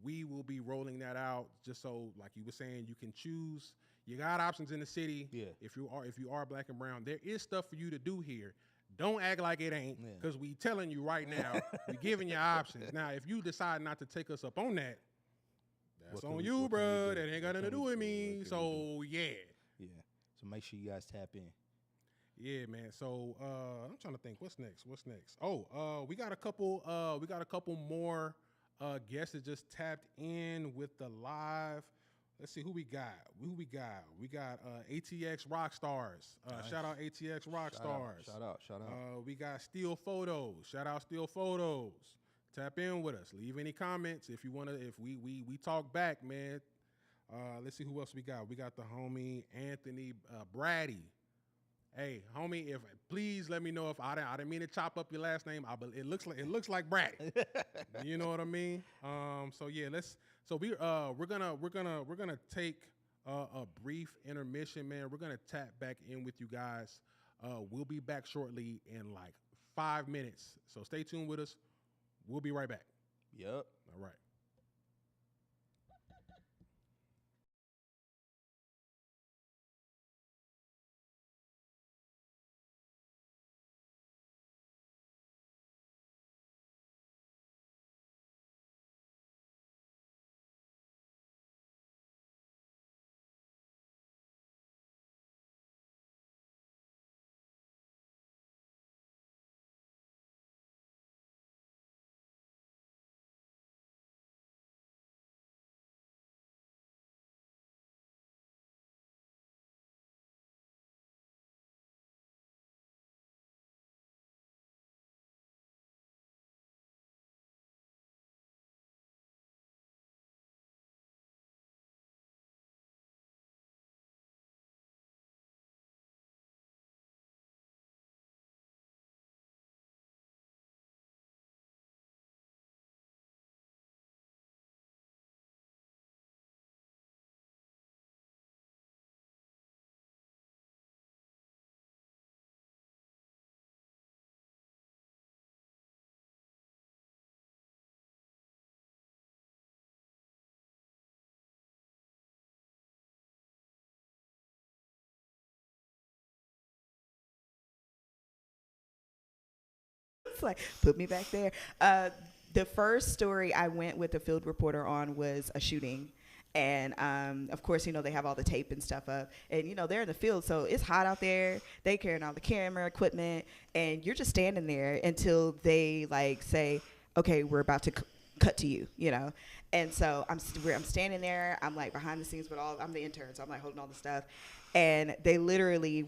we will be rolling that out just so, like you were saying, you can choose. You got options in the city. Yeah. If you are black and brown, there is stuff for you to do here. Don't act like it ain't, because we telling you right now, we giving you options. Now, if you decide not to take us up on that, that's on you, bro. That ain't got nothing to do with me. So yeah. So make sure you guys tap in. Yeah, man. So I'm trying to think. What's next? What's next? Oh, we got a couple. We got a couple more guests that just tapped in with the live. Let's see who we got. Who we got? We got ATX Rockstars. Shout out ATX Rockstars. Shout out. We got Steel Photos. Shout out Steel Photos. Tap in with us. Leave any comments if you wanna. If we talk back, man. Let's see who else we got. We got the homie Anthony Brady. Hey, homie, if please let me know if I didn't mean to chop up your last name. It looks like Brady. You know what I mean? So yeah, we're gonna take a brief intermission, man. We're gonna tap back in with you guys. We'll be back shortly in like 5 minutes. So stay tuned with us. We'll be right back. Yep. All right. It's like, put me back there. The first story I went with a field reporter on was a shooting. And of course, they have all the tape and stuff up. And, they're in the field, so it's hot out there. They carrying all the camera equipment. And you're just standing there until they, say, okay, we're about to cut to you. And so I'm standing there. I'm, behind the scenes with I'm the intern, so I'm, holding all the stuff. And they literally,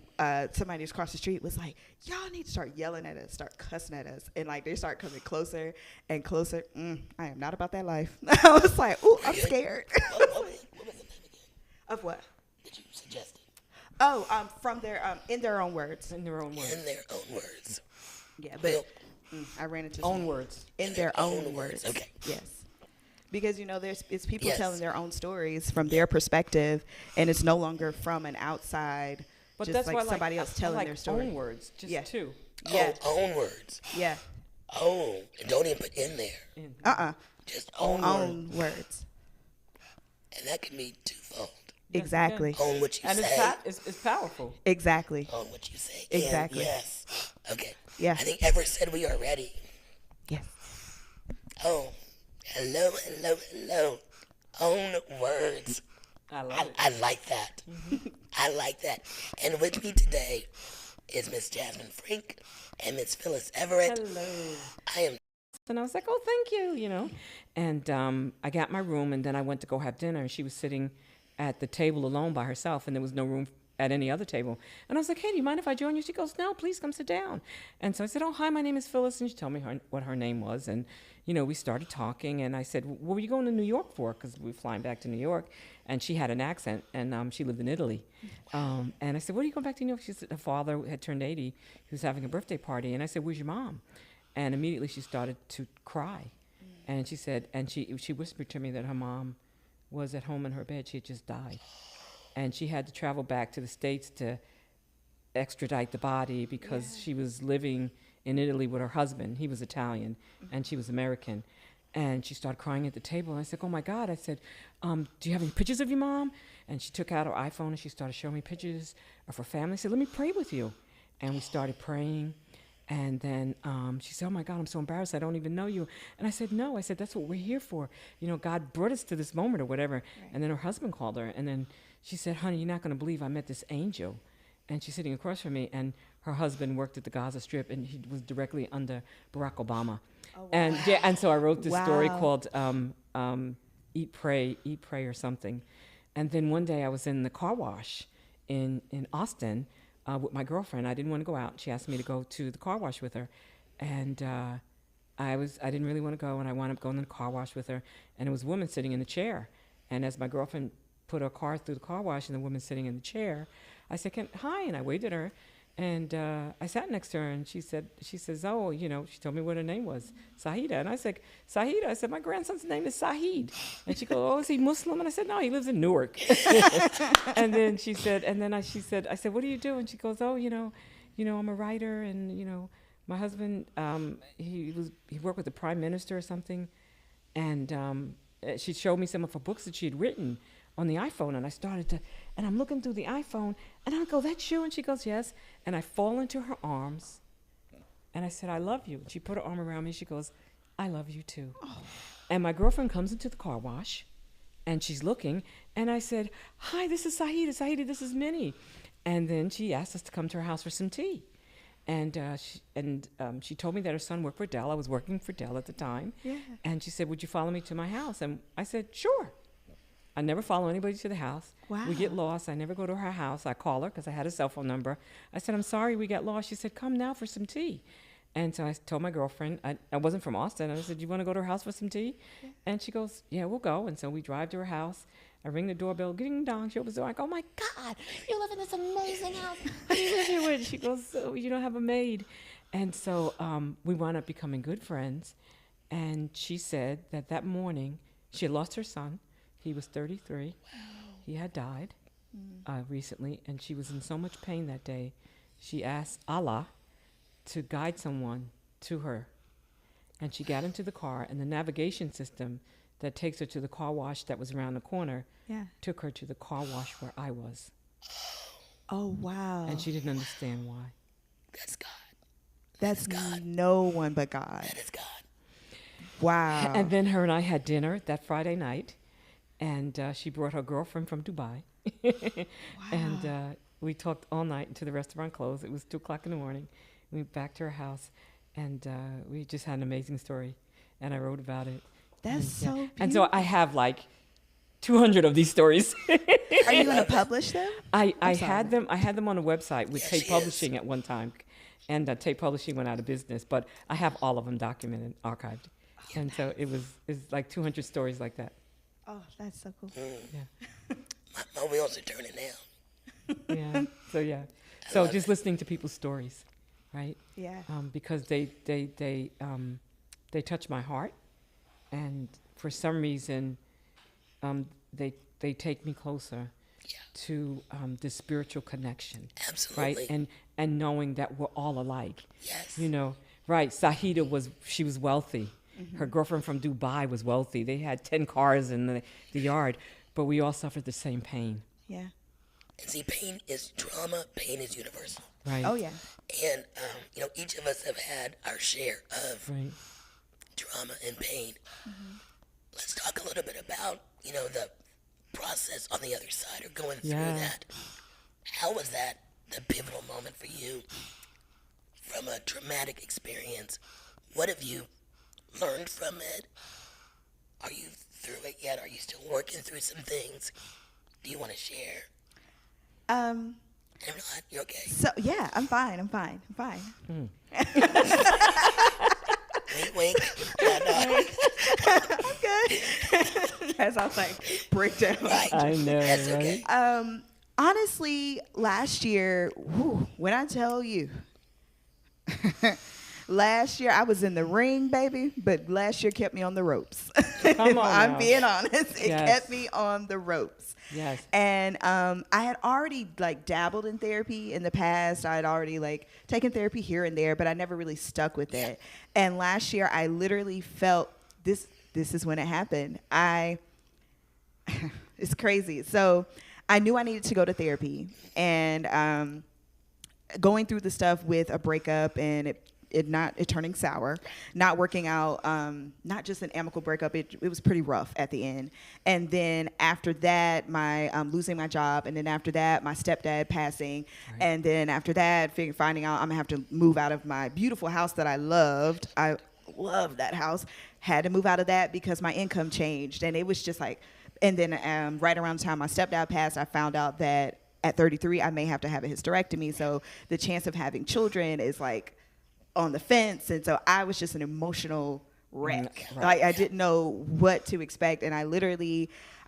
somebody just across the street was like, y'all need to start yelling at us, start cussing at us. And, they start coming closer and closer. I am not about that life. I was like, ooh, I'm scared. What was the name again? Of what? That you suggested? Oh, from their, in their own words. In their own words. In their own words. Yeah, Well, but I ran into Own some- words. In their own words. Okay. Yes. Because it's people Yes. telling their own stories from their perspective, and it's no longer from an outside, But just that's like why somebody else telling I like their story. own words, just Yeah. two. Yeah, Own words. yeah. Own. And don't even put in there. Just own words. Own words. And that can be twofold. Yes, Exactly. it can. Own what you And say. it's powerful. Exactly. Own what you say. Exactly. And yes. Okay. Yeah. I think Everett said we are ready. Yes. Oh. Hello, hello, hello. Own words. I love it. I like that. I like that. And with me today is Miss Jasmine Frink and Miss Phyllis Everett. Hello. I am And I was like, oh, thank you. And I got my room, and then I went to go have dinner, and she was sitting at the table alone by herself, and there was no room at any other table. And I was like, hey, do you mind if I join you? She goes, no, please come sit down. And so I said, oh, hi, my name is Phyllis. And she told me what her name was. And, we started talking. And I said, what were you going to New York for? Because we were flying back to New York. And she had an accent, and she lived in Italy. And I said, what are you going back to New York? She said, her father had turned 80. He was having a birthday party. And I said, where's your mom? And immediately she started to cry. And she said, and she whispered to me that her mom was at home in her bed. She had just died. And she had to travel back to the States to extradite the body because she was living in Italy with her husband. He was Italian, and she was American. And she started crying at the table. And I said, oh, my God. I said, do you have any pictures of your mom? And she took out her iPhone, and she started showing me pictures of her family. I said, let me pray with you. And we started praying. And then she said, oh, my God, I'm so embarrassed. I don't even know you. And I said, no. I said, that's what we're here for. God brought us to this moment or whatever. Right. And then her husband called her. And then she said, honey, you're not going to believe I met this angel. And she's sitting across from me. And her husband worked at the Gaza Strip, and he was directly under Barack Obama. Oh, And yeah, and so I wrote this story Wow. called Eat, Pray, or something. And then one day I was in the car wash in Austin with my girlfriend. I didn't want to go out. She asked me to go to the car wash with her, and I didn't really want to go, and I wound up going to the car wash with her. And it was a woman sitting in the chair. And as my girlfriend put her car through the car wash, and the woman sitting in the chair, I said, "Hi," and I waved at her. And I sat next to her, and she says, "Oh, you know," she told me what her name was, Sahida. And I said, "Sahida," I said, "My grandson's name is Sahid." And she goes, "Oh, is he Muslim?" And I said, "No, he lives in Newark." And then she said, I said, "What do you do?" And she goes, "Oh, you know, I'm a writer, and my husband, he worked with the prime minister or something." And she showed me some of her books that she had written on the iPhone, and I'm looking through the iPhone, and I go, "That's you?" And she goes, "Yes." And I fall into her arms, and I said, "I love you." And she put her arm around me. She goes, "I love you too." And my girlfriend comes into the car wash, and she's looking, and I said, "Hi, this is Sahida, this is Minnie." And then she asked us to come to her house for some tea. And she told me that her son worked for Dell. I was working for Dell at the time. Yeah. And she said, "Would you follow me to my house?" And I said, "Sure." I never follow anybody to the house. Wow. We get lost. I never go to her house. I call her because I had a cell phone number. I said, "I'm sorry we got lost." She said, "Come now for some tea." And so I told my girlfriend, I wasn't from Austin. I said, "You want to go to her house for some tea?" Yeah. And she goes, "Yeah, we'll go." And so we drive to her house. I ring the doorbell, ding dong. She opens the door. I go, "Oh my God, you live in this amazing house. Who do you live here with?" She goes, "So you don't have a maid." And so we wound up becoming good friends. And she said that morning she had lost her son. He was 33. Wow. He had died recently, and she was in so much pain that day. She asked Allah to guide someone to her. And she got into the car, and the navigation system that takes her to the car wash that was around the corner took her to the car wash where I was. Oh, wow. And she didn't understand why. That's God. That's God. no one but God. That is God. Wow. And then her and I had dinner that Friday night, and she brought her girlfriend from Dubai. And we talked all night until the restaurant closed. It was 2:00 in the morning. We went back to her house, and we just had an amazing story, and I wrote about it. That's so beautiful. And so I have like 200 of these stories. Are you going to publish them? I had them on a website with Yes, Tate she Publishing at one time, and Tate Publishing went out of business. But I have all of them documented, archived, and so it's like 200 stories like that. Oh, that's so cool. Yeah, My wheels are turning now. yeah. So yeah, so just listening to people's stories, right? Yeah. Because they touch my heart, and for some reason, they take me closer to the spiritual connection. Absolutely. Right? And knowing that we're all alike. Yes. Right. Sahida was wealthy. Mm-hmm. Her girlfriend from Dubai was wealthy. They had 10 cars in the yard, but we all suffered the same pain. Yeah. And see, pain is trauma. Pain is universal. Right. Oh, yeah. And, each of us have had our share of Right. trauma and pain. Mm-hmm. Let's talk a little bit about, the process on the other side or going through that. How was that the pivotal moment for you from a traumatic experience? What have you learned from it? Are you through it yet? Are you still working through some things? Do you want to share? If not, you're okay. So yeah, I'm fine. Wink, wink. Yeah, no. I'm good. As I was like, breakdown. Right. I know, That's right? okay. Honestly, last year, when I tell you, last year I was in the ring, baby, but last year kept me on the ropes. Come on I'm now. being honest. It Yes. kept me on the ropes. Yes. And I had already dabbled in therapy in the past. I had already taken therapy here and there, but I never really stuck with it. And last year I literally felt this is when it happened. It's crazy. So I knew I needed to go to therapy, and going through the stuff with a breakup, and it turning sour, not working out, not just an amicable breakup. It was pretty rough at the end. And then after that, my losing my job, and then after that, my stepdad passing, and then after that, finding out I'm gonna have to move out of my beautiful house that I loved. I loved that house. Had to move out of that because my income changed, and it was just like. And then right around the time my stepdad passed, I found out that at 33, I may have to have a hysterectomy. So the chance of having children is like on the fence. And so I was just an emotional wreck. Right. Like I didn't know what to expect. And I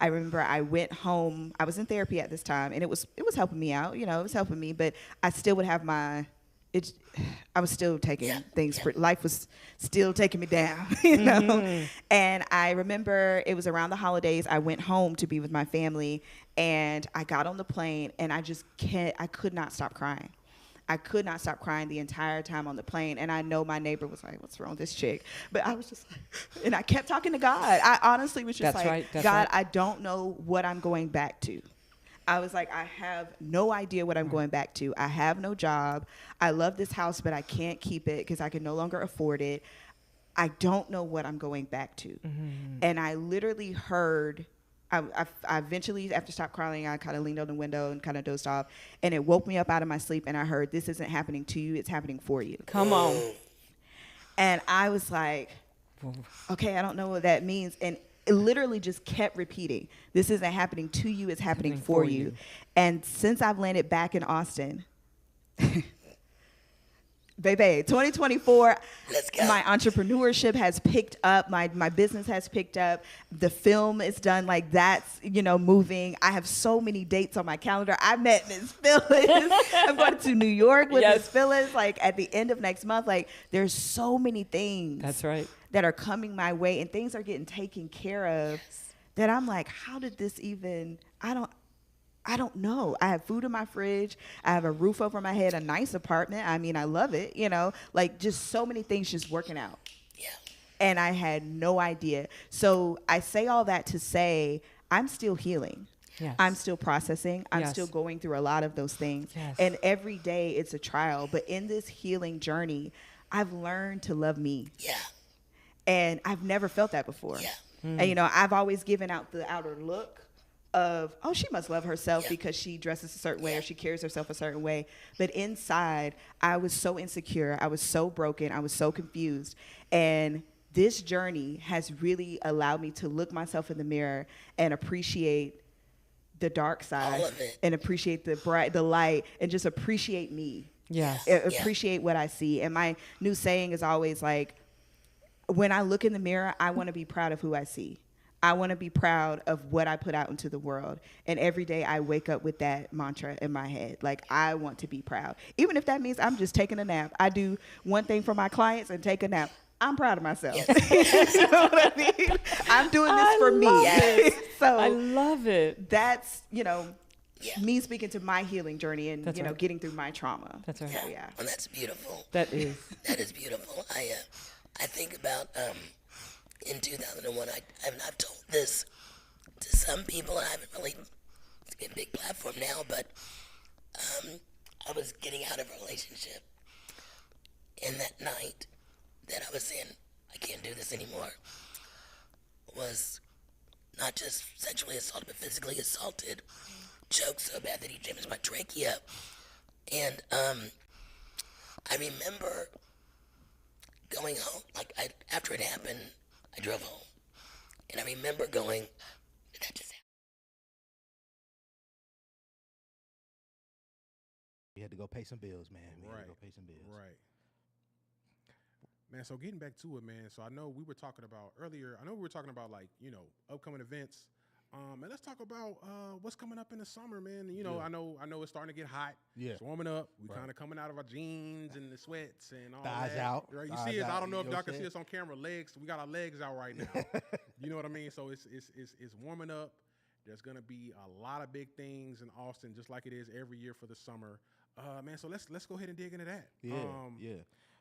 remember I went home. I was in therapy at this time, and it was helping me out. You know, it was helping me, but I still would have I was still taking things. Life was still taking me down, you know. And I remember it was around the holidays. I went home to be with my family, and I got on the plane, and I could not stop crying. I could not stop crying the entire time on the plane. And I know my neighbor was like, "What's wrong with this chick?" But I was just like, and I kept talking to God. I honestly was just God, I don't know what I'm going back to. I was like, I have no idea what I'm going back to. I have no job. I love this house, but I can't keep it because I can no longer afford it. I don't know what I'm going back to. And I literally heard, I eventually, after stopped crying, I kind of leaned on the window and kind of dozed off. And it woke me up out of my sleep, and I heard, "This isn't happening to you, it's happening for you." Come on. And I was like, okay, I don't know what that means. And it literally just kept repeating, "This isn't happening to you, it's happening for you." And since I've landed back in Austin, baby, 2024, Let's go. my entrepreneurship has picked up, my business has picked up, the film is done, like that's, moving. I have so many dates on my calendar. I met Miss Phyllis. I'm going to New York with Miss Phyllis, like at the end of next month. Like there's so many things. That's right. That are coming my way, and things are getting taken care of that I'm like, how did this even, I don't know. I have food in my fridge. I have a roof over my head, a nice apartment. I mean, I love it, like just so many things just working out. Yeah. And I had no idea. So I say all that to say I'm still healing. Yes. I'm still processing. I'm Yes. still going through a lot of those things. Yes. And every day it's a trial. But in this healing journey, I've learned to love me. Yeah. And I've never felt that before. Yeah. And, I've always given out the outer look of, oh, she must love herself Yeah. because she dresses a certain way or she carries herself a certain way. But inside, I was so insecure. I was so broken. I was so confused. And this journey has really allowed me to look myself in the mirror and appreciate the dark side All of it. and appreciate the light, and just appreciate me. Yes. Appreciate what I see. And my new saying is always like, when I look in the mirror, I want to be proud of who I see. I want to be proud of what I put out into the world. And every day I wake up with that mantra in my head. Like, I want to be proud. Even if that means I'm just taking a nap. I do one thing for my clients and take a nap. I'm proud of myself. Yes. You know what I mean? I'm doing this for me. So I love it. that's, Yeah. me speaking to my healing journey and, That's right. getting through my trauma. That's right. So, yeah. Well, that's beautiful. That is. That is beautiful. I think about in 2001. I've told this to some people, and I haven't really. It's a big platform now, but I was getting out of a relationship, and that night that I was saying I can't do this anymore was not just sexually assaulted, but physically assaulted. Choked so bad that he damaged my trachea, and I remember going home, after it happened, I drove home, and I remember going, did that just happen? You had to go pay some bills, man. We had Right. to go pay some bills. Right. Man, so getting back to it, man. So I know we were talking about earlier. I know we were talking about upcoming events. And let's talk about what's coming up in the summer, man. I know it's starting to get hot. Yeah. It's warming up. We Right. kind of coming out of our jeans and the sweats and all Thighs that. out. Right. You Thighs see us. I out, don't know you if know y'all what can I'm see us on camera. Legs. We got our legs out right now. You know what I mean? So it's warming up. There's gonna be a lot of big things in Austin, just like it is every year for the summer. Man, so let's go ahead and dig into that. Yeah.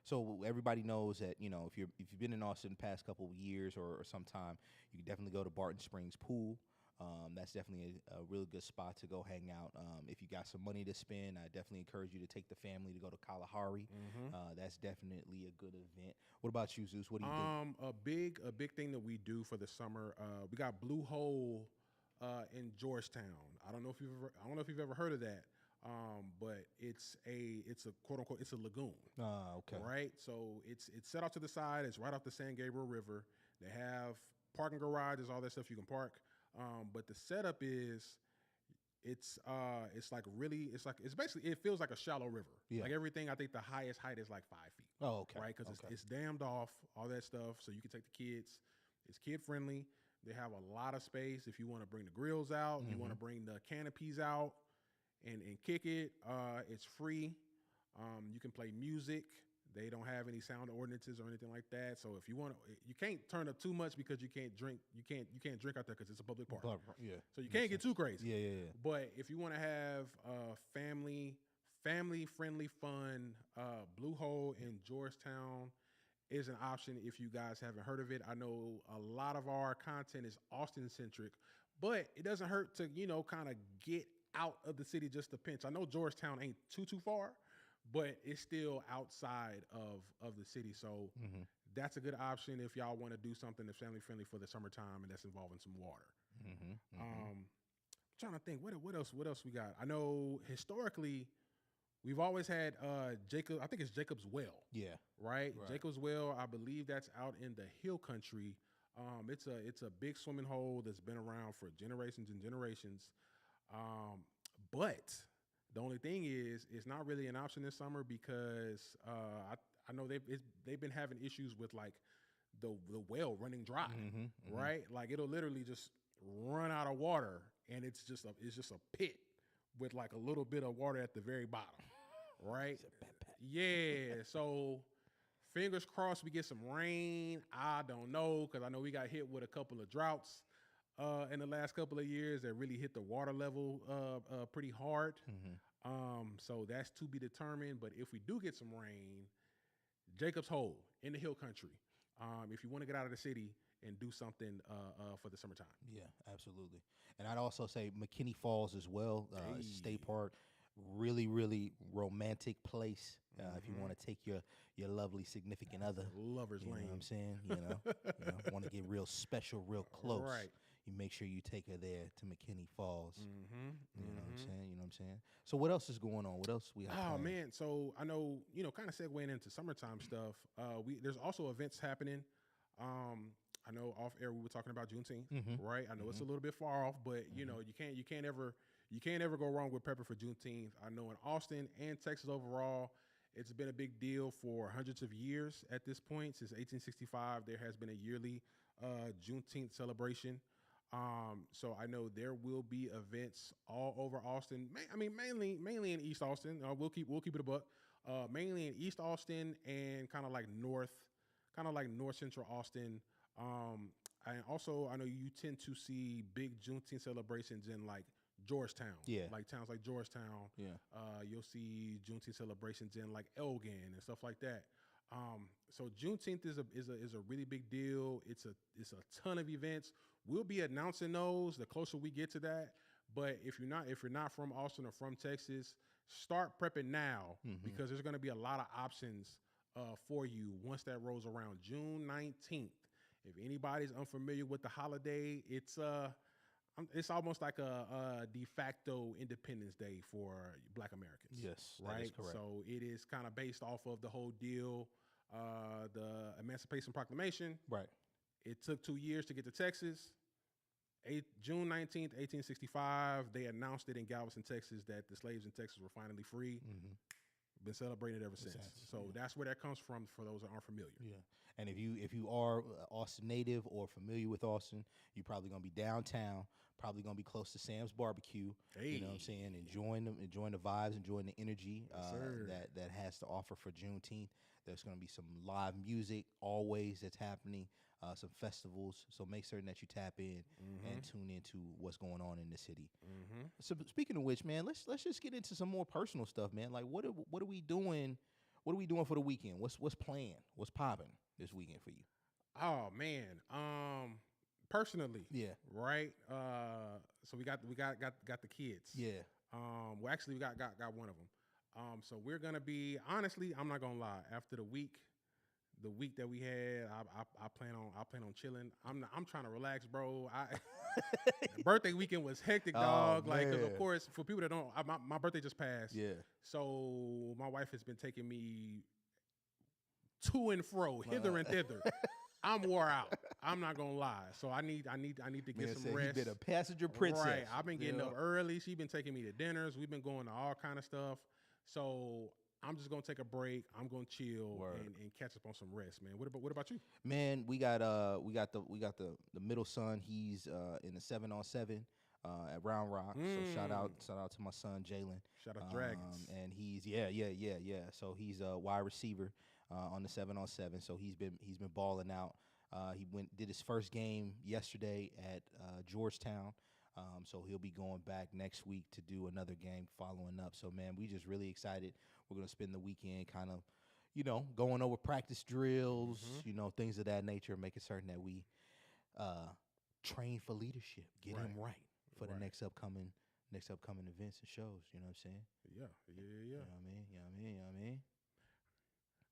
So everybody knows that if you've been in Austin the past couple of years or some time, you can definitely go to Barton Springs Pool. That's definitely a really good spot to go hang out. If you got some money to spend, I definitely encourage you to take the family to go to Kalahari. That's definitely a good event. What about you, Zeus? What do you do? A big thing that we do for the summer. We got Blue Hole in Georgetown. I don't know if you've ever heard of that. But it's a quote unquote it's a lagoon. Okay. Right. So it's set off to the side. It's right off the San Gabriel River. They have parking garages, all that stuff you can park. But the setup is it's basically, it feels like a shallow river. Yeah. Like everything, I think the highest height is like 5 feet. Oh, okay. Right, because Okay. it's dammed off, all that stuff. So you can take the kids. It's kid friendly. They have a lot of space if you want to bring the grills out. You want to bring the canopies out and kick it. It's free. You can play music. They don't have any sound ordinances or anything like that. So if you want to, you can't turn up too much because you can't drink. You can't drink out there because it's a public park. Yeah. So you can't get too crazy. Yeah. But if you want to have family friendly fun, Blue Hole in Georgetown is an option if you guys haven't heard of it. I know a lot of our content is Austin centric, but it doesn't hurt to, kind of get out of the city just a pinch. I know Georgetown ain't too far, but it's still outside of the city. So that's a good option if y'all want to do something that's family friendly for the summertime and that's involving some water. I'm trying to think what else we got. I know historically we've always had Jacob. I think it's Jacob's Well. Yeah. Right? Jacob's Well. I believe that's out in the Hill Country. It's a big swimming hole that's been around for generations and generations. But the only thing is, it's not really an option this summer because I know they've been having issues with like the well running dry, right? Like it'll literally just run out of water, and it's just a pit with like a little bit of water at the very bottom, right? Yeah. So fingers crossed we get some rain. I don't know because I know we got hit with a couple of droughts in the last couple of years that really hit the water level pretty hard. So that's to be determined. But if we do get some rain, Jacob's Hole in the Hill Country, if you want to get out of the city and do something for the summertime. Yeah, absolutely. And I'd also say McKinney Falls as well, State Park. Really, really romantic place. If you want to take your lovely significant other, Lover's you know Lane. what I'm saying? Want to get real special, real close. Right. You make sure you take her there to McKinney Falls. You know what I'm saying? You know what I'm saying? So what else is going on? What else we have? Oh planned? man, so I know, kind of segueing into summertime stuff. There's also events happening. I know off air we were talking about Juneteenth, right? I know it's a little bit far off, but you can't ever go wrong with prepping for Juneteenth. I know in Austin and Texas overall, it's been a big deal for hundreds of years at this point. Since 1865, there has been a yearly Juneteenth celebration. So I know there will be events all over Austin. Mainly in East Austin. We'll keep it a buck. Mainly in East Austin and kind of like north central Austin. And also I know you tend to see big Juneteenth celebrations in like Georgetown. Yeah. Like towns like Georgetown. Yeah. You'll see Juneteenth celebrations in like Elgin and stuff like that. So Juneteenth is a really big deal. It's a ton of events. We'll be announcing those the closer we get to that. But if you're not from Austin or from Texas, start prepping now because there's going to be a lot of options for you once that rolls around. June 19th. If anybody's unfamiliar with the holiday, it's almost like a de facto Independence Day for Black Americans. Yes, that right. is correct. So it is kind of based off of the whole deal, the Emancipation Proclamation. Right. It took 2 years to get to Texas. June 19th, 1865, they announced it in Galveston, Texas, that the slaves in Texas were finally free. Been celebrating it ever since. So that's where that comes from for those that aren't familiar. Yeah, and if you are Austin native or familiar with Austin, you're probably gonna be downtown, probably gonna be close to Sam's Barbecue. You know what I'm saying? Enjoying the vibes, enjoying the energy that has to offer for Juneteenth. There's gonna be some live music always that's happening, some festivals. So make certain that you tap in and tune into what's going on in the city. So speaking of which, man, let's just get into some more personal stuff, man. Like what are we doing? What are we doing for the weekend? What's planned? What's popping this weekend for you? Oh man. personally. Yeah. Right. So we got the kids. Yeah. Well, actually, we got one of them. So we're gonna be honestly. I'm not gonna lie. After the week that we had, I plan on chilling. I'm trying to relax, bro. Birthday weekend was hectic, dog. Like, 'cause of man. course, for people that don't, my birthday just passed. Yeah. So my wife has been taking me to and fro, hither and thither. I'm wore out. I'm not gonna lie. So I need to get Man some said rest. he been a passenger princess. Right. I've been getting Yeah. up early. She's been taking me to dinners. We've been going to all kind of stuff. So I'm just gonna take a break. I'm gonna chill Word. and catch up on some rest, man. What about you? Man, we got the middle son. He's in the 7-on-7 at Round Rock. So shout out to my son Jalen. Shout out Dragons. And he's yeah. So he's a wide receiver on the 7-on-7. So he's been balling out. He did his first game yesterday at Georgetown. So he'll be going back next week to do another game following up. So man, we just really excited. We're gonna spend the weekend kind of, going over practice drills, things of that nature, making certain that we train for leadership, get him right for the next upcoming events and shows. You know what I'm saying? Yeah. You know what I mean?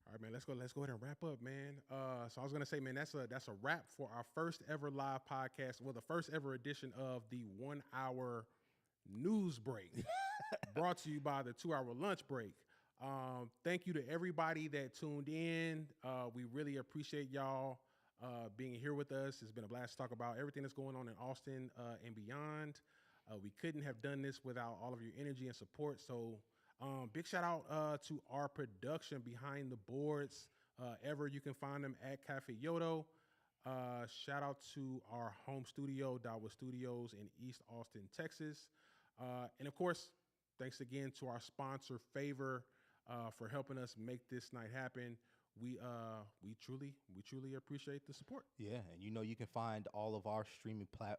All right, man. Let's go ahead and wrap up, man. So I was gonna say, man, that's a wrap for our first ever live podcast. Well, the first ever edition of the 1 hour news break, brought to you by the 2 hour lunch break. Thank you to everybody that tuned in. We really appreciate y'all being here with us. It's been a blast to talk about everything that's going on in Austin and beyond. We couldn't have done this without all of your energy and support. So big shout out to our production behind the boards. You can find them at Cafe Yodo. Shout out to our home studio, Dotwood Studios in East Austin, Texas. And of course, thanks again to our sponsor, Favor, for helping us make this night happen. We truly appreciate the support. Yeah, and you can find all of our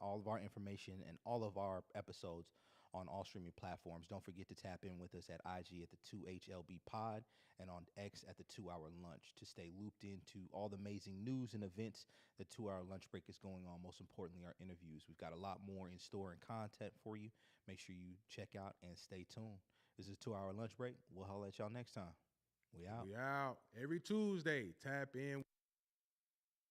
all of our information and all of our episodes on all streaming platforms. Don't forget to tap in with us at IG at the 2HLB Pod and on X at the 2 hour lunch to stay looped into all the amazing news and events the 2 hour lunch break is going on. Most importantly, our interviews. We've got a lot more in store and content for you. Make sure you check out and stay tuned. This is 2 hour lunch break. We'll holler at y'all next time. We out. We out every Tuesday. Tap in.